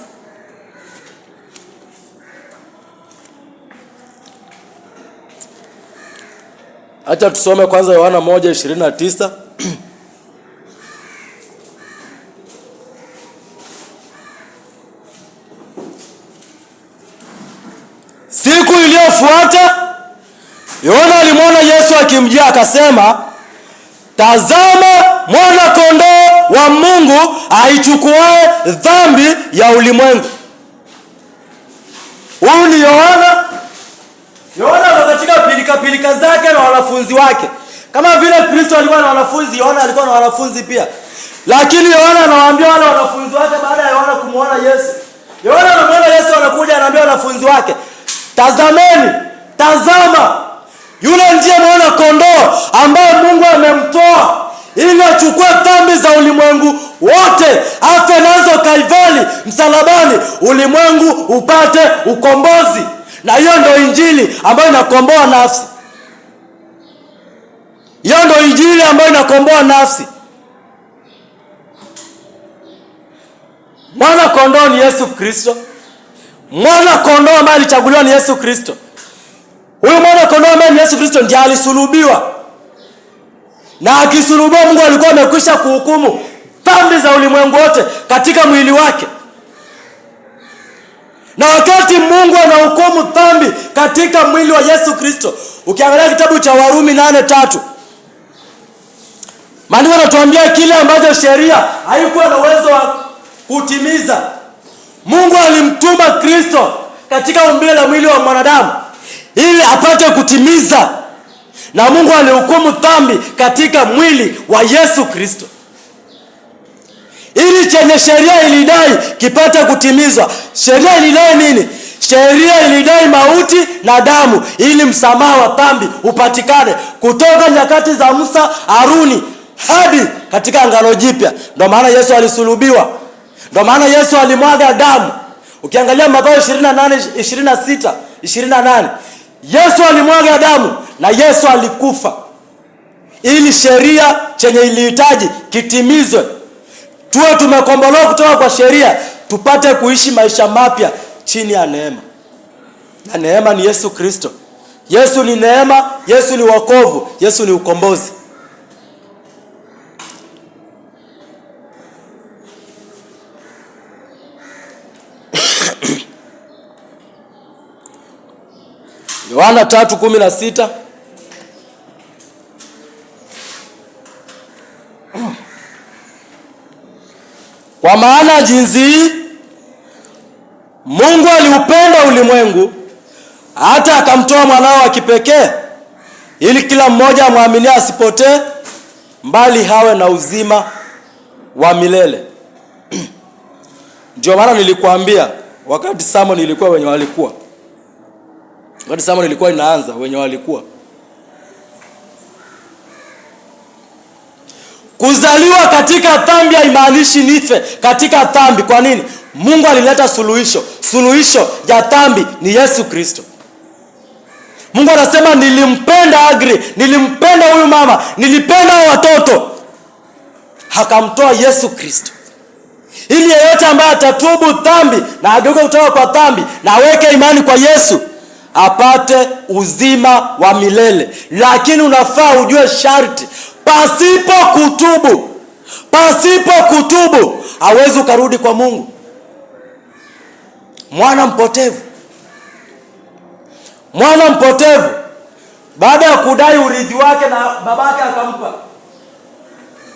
Speaker 1: Acha tusome kwanza Yohana 1:29. Siku iliyofuata Yohana alimwona Yesu akimjia, akasema, tazama mwana kondoo wa Mungu aichukuae dhambi ya ulimwengu. Huyu ni Yohana Yohana katika pilika zake na wanafunzi wake. Kama vile Kristo alikuwa na wanafunzi, Yohana alikuwa na wanafunzi pia. Lakini Yohana anawaambia wale wanafunzi wake baada ya Yohana kumuona Yesu. Yohana anamuona Yesu anakuja, anaambia wanafunzi wake, "Tazameni, tazama, yule ndiye mwana kondoo ambaye Mungu amemtoa ili achukue dhambi za ulimwengu wote, afe nazo Kalvari msalabani, ulimwengu upate ukombozi." Na hiyo ndio injili ambayo inakomboa nafsi. Hiyo ndio injili ambayo inakomboa nafsi. Mwana kondoo ni Yesu Kristo. Mwana kondoo ambaye alichaguliwa ni Yesu Kristo. Huyu mwana kondoo ambaye ni Yesu Kristo ndiye alisulubiwa. Na akisulubiwa, Mungu alikuwa amekwisha kuhukumu dhambi za ulimwengu wote katika mwili wake. Na wakati Mungu anahukumu dhambi katika mwili wa Yesu Kristo, ukiangalia kitabu cha Warumi 8:3, maandiko yanatuambia kile ambacho sheria haikuwa na uwezo wa kutimiza, Mungu alimtuma Kristo katika umbile la mwili wa mwanadamu ili apate kutimiza. Na Mungu alihukumu dhambi katika mwili wa Yesu Kristo, ili chenye sheria ilidai kipate kutimizwa. Sheria ilidai nini? Sheria ilidai mauti na damu, ili msamaha wa dhambi upatikane kutoka nyakati za Musa, Haruni hadi katika Agano Jipya. Ndio maana Yesu alisulubiwa. Ndio maana Yesu alimwaga damu. Ukiangalia Mathayo 28, Yesu alimwaga damu na Yesu alikufa ili sheria chenye ilihitaji kitimizwe. Tuwe tumekombolewa kutoka kwa sheria, tupate kuishi maisha mapya chini ya neema. Na neema ni Yesu Kristo. Yesu ni neema, Yesu ni wokovu, Yesu ni ukombozi. Yohana 3:16. Kwa maana jinsi hii Mungu aliupenda ulimwengu hata akamtoa mwanao wa kipekee, ili kila mmoja amwaminie asipotee, mbali hawe na uzima wa milele. Ndio maana nilikuambia wakati Samuel ilikuwa wenye walikuwa. Wakati Samuel ilikuwa inaanza wenye walikuwa. Kuzaliwa katika dhambi haimaanishi nife katika dhambi. Kwa nini? Mungu alileta suluhisho. Suluhisho ya dhambi ni Yesu Kristo. Mungu anasema nilimpenda Agri, nilimpenda huyu mama, nilipenda watoto. Akamtoa Yesu Kristo, ili yeyote ambaye atatubu dhambi na ageuke kutoka kwa dhambi na aweke imani kwa Yesu apate uzima wa milele. Lakini unafaa ujue sharti, pasipo kutubu hawezi ukarudi kwa Mungu. Mwana mpotevu baada ya kudai urithi wake na babake akampa,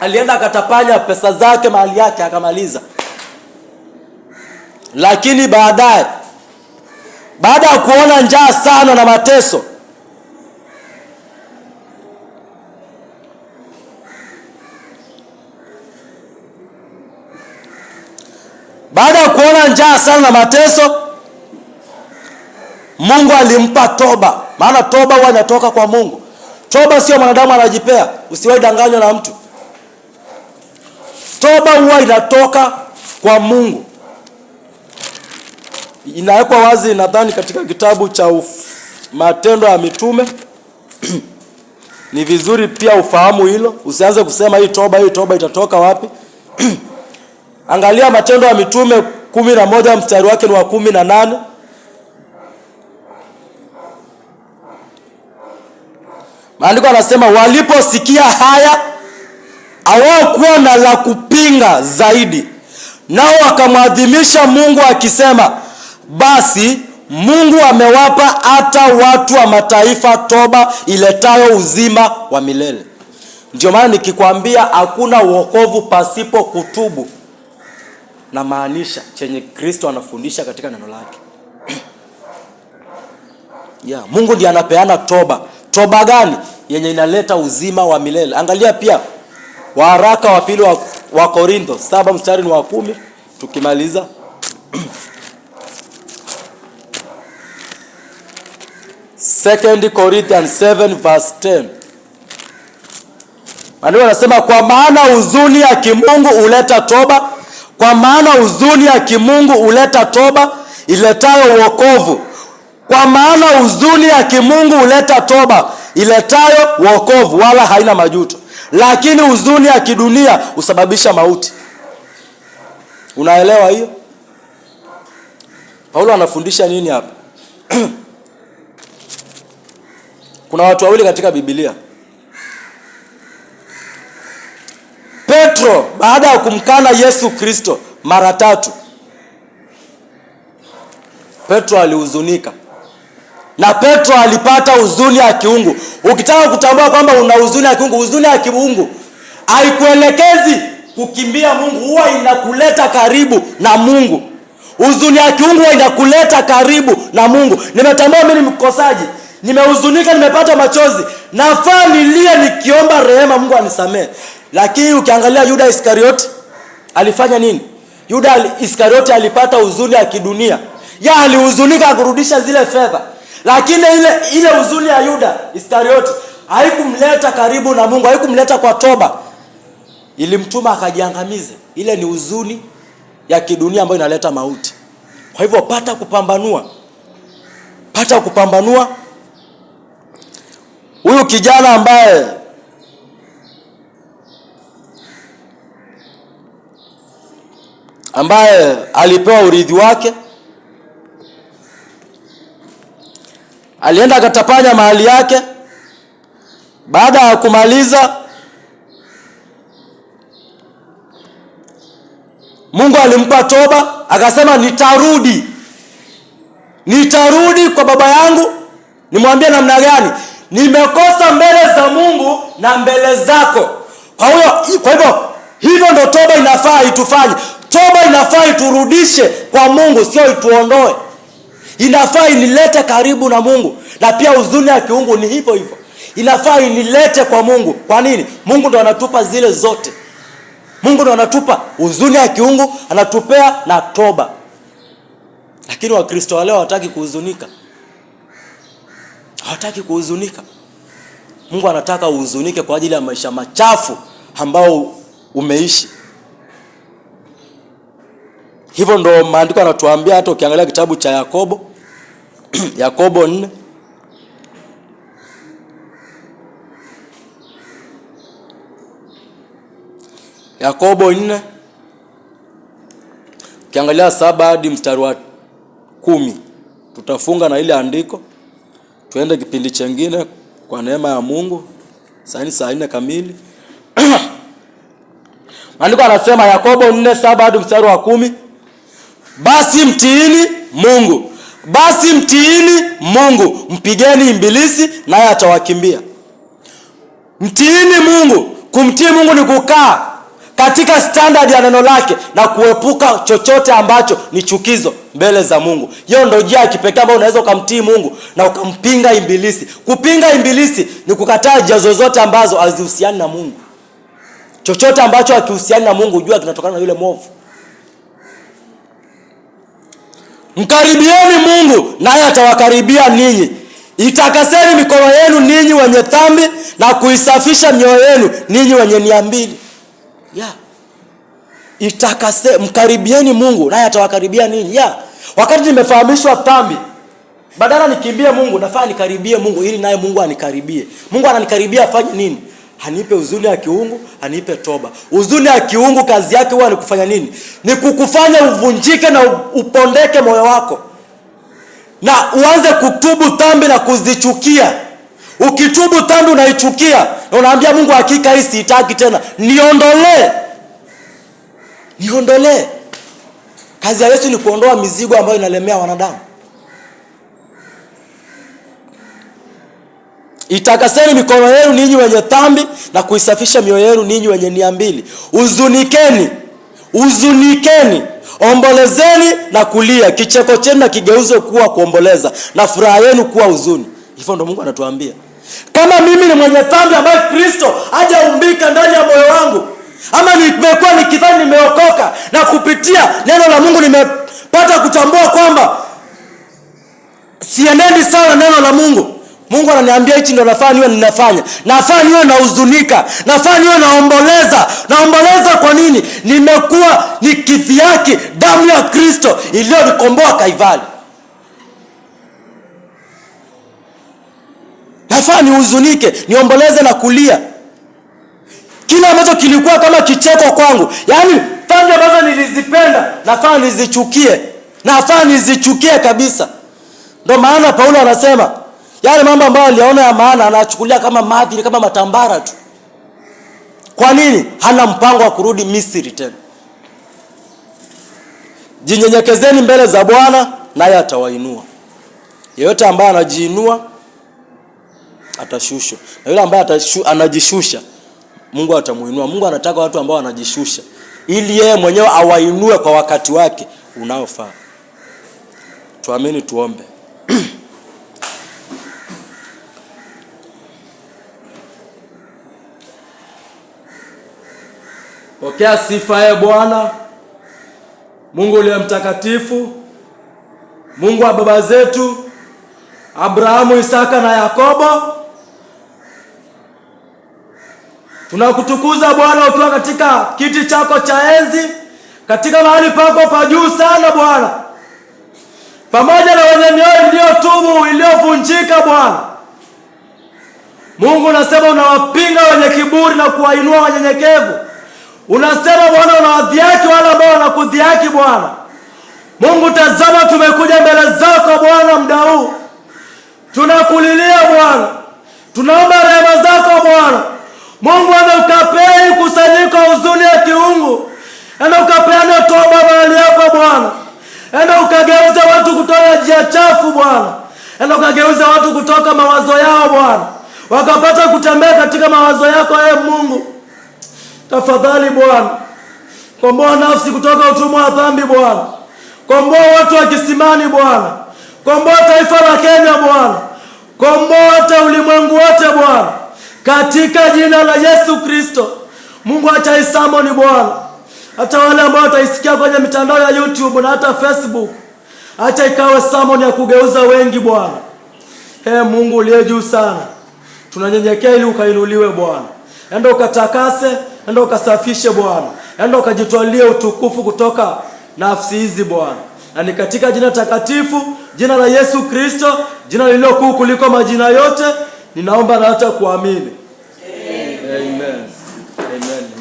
Speaker 1: alienda akatapanya pesa zake, mali yake akamaliza. Lakini baada ya kuona njaa sana na mateso, Mungu alimpa toba. Maana toba huwa inatoka kwa Mungu. Toba sio mwanadamu anajipea. Usiwahi danganywa na mtu. Toba huwa inatoka kwa Mungu. Inawekwa wazi nadhani katika kitabu cha Matendo ya Mitume. Ni vizuri pia ufahamu hilo. Usianze kusema hii toba itatoka wapi? Angalia Matendo ya Mitume 11 mstari wake ni wa 18. Maandiko yanasema waliposikia haya hawakuwa na la kupinga zaidi, nao wakamwadhimisha Mungu akisema, basi Mungu amewapa hata watu wa mataifa toba iletayo uzima wa milele. Ndio maana nikikwambia hakuna wokovu pasipo kutubu, na maanisha chenye Kristo anafundisha katika neno lake. Mungu ndiye anapeana toba. Toba gani? Yenye inaleta uzima wa milele. Angalia pia waraka wa pili wa Korintho 7 mstari wa 10 tukimaliza. 2 Corinthians 7 verse 10. Maandiko yanasema kwa maana huzuni ya kimungu huleta toba, kwa maana huzuni ya kimungu huleta toba iletayo wokovu. Kwa maana huzuni ya kimungu huleta toba iletayo wokovu, wala haina majuto. Lakini huzuni ya kidunia husababisha mauti. Unaelewa hiyo? Paulo anafundisha nini hapa? Kuna watu wawili katika Biblia. Petro baada ya kumkana Yesu Kristo mara 3, Petro alihuzunika. Na Petro alipata huzuni ya kiungu. Ukitaka kutambua kwamba una huzuni ya kiungu, huzuni ya kiungu haikuelekezi kukimbia Mungu, huwa inakuleta karibu na Mungu. Huzuni ya kiungu huwa inakuleta karibu na Mungu. Nimetambua mimi ni mkosaji, nimehuzunika, nimepata machozi, nafaa nilie nikiomba rehema Mungu anisamee. Lakini ukiangalia Yuda Iskarioti alifanya nini? Yuda Iskarioti alipata huzuni ya kidunia. Alihuzunika kurudisha zile fedha. Lakini ile huzuni ya Yuda Iskarioti haikumleta karibu na Mungu, haikumleta kwa toba. Ilimtuma akajiangamize. Ile ni huzuni ya kidunia ambayo inaleta mauti. Kwa hivyo pata kupambanua. Huyu kijana ambaye alipewa urithi wake, alienda akatapanya mahali yake. Baada ya kumaliza, Mungu alimpa toba, akasema nitarudi kwa baba yangu. Nimwambie namna gani? Nimekosa mbele za Mungu na mbele zako. Hivyo ndo toba inafaa itufanye. Toba inafaa iturudishe kwa Mungu, sio ituondoe. Inafaa inilete karibu na Mungu. Na pia huzuni ya kiungu ni hivyo. Inafaa inilete kwa Mungu. Kwa nini? Mungu ndo anatupa zile zote. Mungu ndo anatupa huzuni ya kiungu, anatupea na toba. Lakini Wakristo wale hawataki kuhuzunika. Mungu anataka uhuzunike kwa ajili ya maisha machafu ambao umeishi. Hivyo ndo maandiko yanatuambia. Hata ukiangalia kitabu cha Yakobo Yakobo 4 Yakobo 4 ukiangalia 7 hadi mstari wa 10. Tutafunga na ile andiko, tuende kipindi chengine kwa neema ya Mungu. Saa 4 kamili. Maandiko anasema Yakobo 4:7 hadi mstari wa 10. Basi mtiini Mungu, mpigeni ibilisi naye atawakimbia. Mtiini Mungu. Kumtii Mungu ni kukaa katika standard ya neno lake na kuepuka chochote ambacho ni chukizo mbele za Mungu. Hiyo ndio njia ya kipekee ambayo unaweza kumtii Mungu na ukampinga ibilisi. Kupinga ibilisi ni kukataa njia zozote ambazo hazihusiani na Mungu. Chochote ambacho hakihusiani na Mungu jua kinatokana na yule mwovu. Mkaribieni Mungu naye atawakaribia ninyi. Itakaseni mikono yenu ninyi wenye dhambi na kuisafisha mioyo yenu ninyi wenye nia mbili. Mkaribieni Mungu naye atawakaribia ninyi. Wakati nimefahamishwa dhambi, badala nikimbie Mungu, nafaa nikaribie Mungu ili naye Mungu anikaribie. Mungu ananikaribia afanye nini? Anipe huzuni ya kiungu, anipe toba. Huzuni ya kiungu kazi yake huwa ni kufanya nini? Ni kukufanya uvunjike na upondeke moyo wako. Na uanze kutubu dhambi na kuzichukia. Ukitubu dhambi unaichukia, na unaambia Mungu hakika hii sitaki tena. Niondolee. Kazi ya Yesu ni kuondoa mizigo ambayo inalemea wanadamu. Itakaseni mikono yenu ninyi wenye dhambi na kuisafisha mioyo yenu ninyi wenye nia mbili. Huzunikeni Ombolezeni na kulia, kicheko chenu na kigeuzwe kuwa kuomboleza, na furaha yenu kuwa huzuni. Hivyo ndo Mungu anatuambia. Kama mimi ni mwenye dhambi ambaye Kristo hajaumbika ndani ya moyo wangu, ama nimekuwa nikidhani nimeokoka na kupitia neno la Mungu nimepata kutambua kwamba sienendi sawa neno la Mungu, Mungu ananiambia hichi ndo nafaa niwe ninafanya. Nafaa niwe nahuzunika, nafaa niwe naomboleza. Naomboleza kwa nini? Nimekuwa nikidhihaki damu ya Kristo iliyonikomboa Kalvari. Nafaa nihuzunike, niomboleze na kulia. Kile ambacho kilikuwa kama kicheko kwangu, yaani dhambi ambazo nilizipenda, nafaa nizichukie. Nafaa nizichukie kabisa. Ndio maana Paulo anasema yale mambo ambayo aliona ya maana anachukulia kama mavi, kama matambara tu. Kwa nini? Hana mpango wa kurudi Misri tena. Jinyenyekezeni mbele za Bwana naye atawainua. Yeyote ambaye anajiinua atashushwa, na yule ambaye anajishusha Mungu atamuinua. Mungu anataka watu ambao wanajishusha ili yeye mwenyewe awainue kwa wakati wake unaofaa. Tuamini, tuombe. Pokea sifa Bwana, Mungu uliye mtakatifu, Mungu wa baba zetu Abrahamu, Isaka na Yakobo. Tunakutukuza Bwana ukiwa katika kiti chako cha enzi, katika mahali pako pa juu sana Bwana, pamoja na wenye mioyo iliyotubu, iliyovunjika Bwana. Mungu unasema unawapinga wenye kiburi na kuwainua wanyenyekevu. Unasema Bwana unawadhihaki wale ambao wanakudhihaki Bwana. Mungu tazama, tumekuja mbele zako Bwana muda huu. Tunakulilia Bwana. Tunaomba rehema zako Bwana. Mungu ukapeni kusanyiko huzuni ya kiungu. Enda ukapeane toba mahali hapa Bwana. Enda ukageuza watu kutoka njia chafu Bwana. Enda ukageuza watu kutoka mawazo yao Bwana, wakapata kutembea katika mawazo yako Mungu. Tafadhali Bwana, komboa nafsi kutoka utumwa wa dhambi Bwana. Komboa watu wa kisimani Bwana. Komboa taifa la Kenya Bwana. Komboa hata ulimwengu wote Bwana, katika jina la Yesu Kristo. Mungu acha isamoni Bwana, hata wale ambao wataisikia kwenye mitandao ya YouTube na hata Facebook, acha ikawe samoni ya kugeuza wengi Bwana. Mungu uliye juu sana, tunanyenyekea ili ukainuliwe Bwana. Enda ukatakase, enda ukasafishe Bwana. Enda ukajitwalie utukufu kutoka nafsi hizi Bwana. Na ni katika jina takatifu, jina la Yesu Kristo, jina lililo kuu kuliko majina yote, ninaomba na hata kuamini. Amen. Amen. Amen.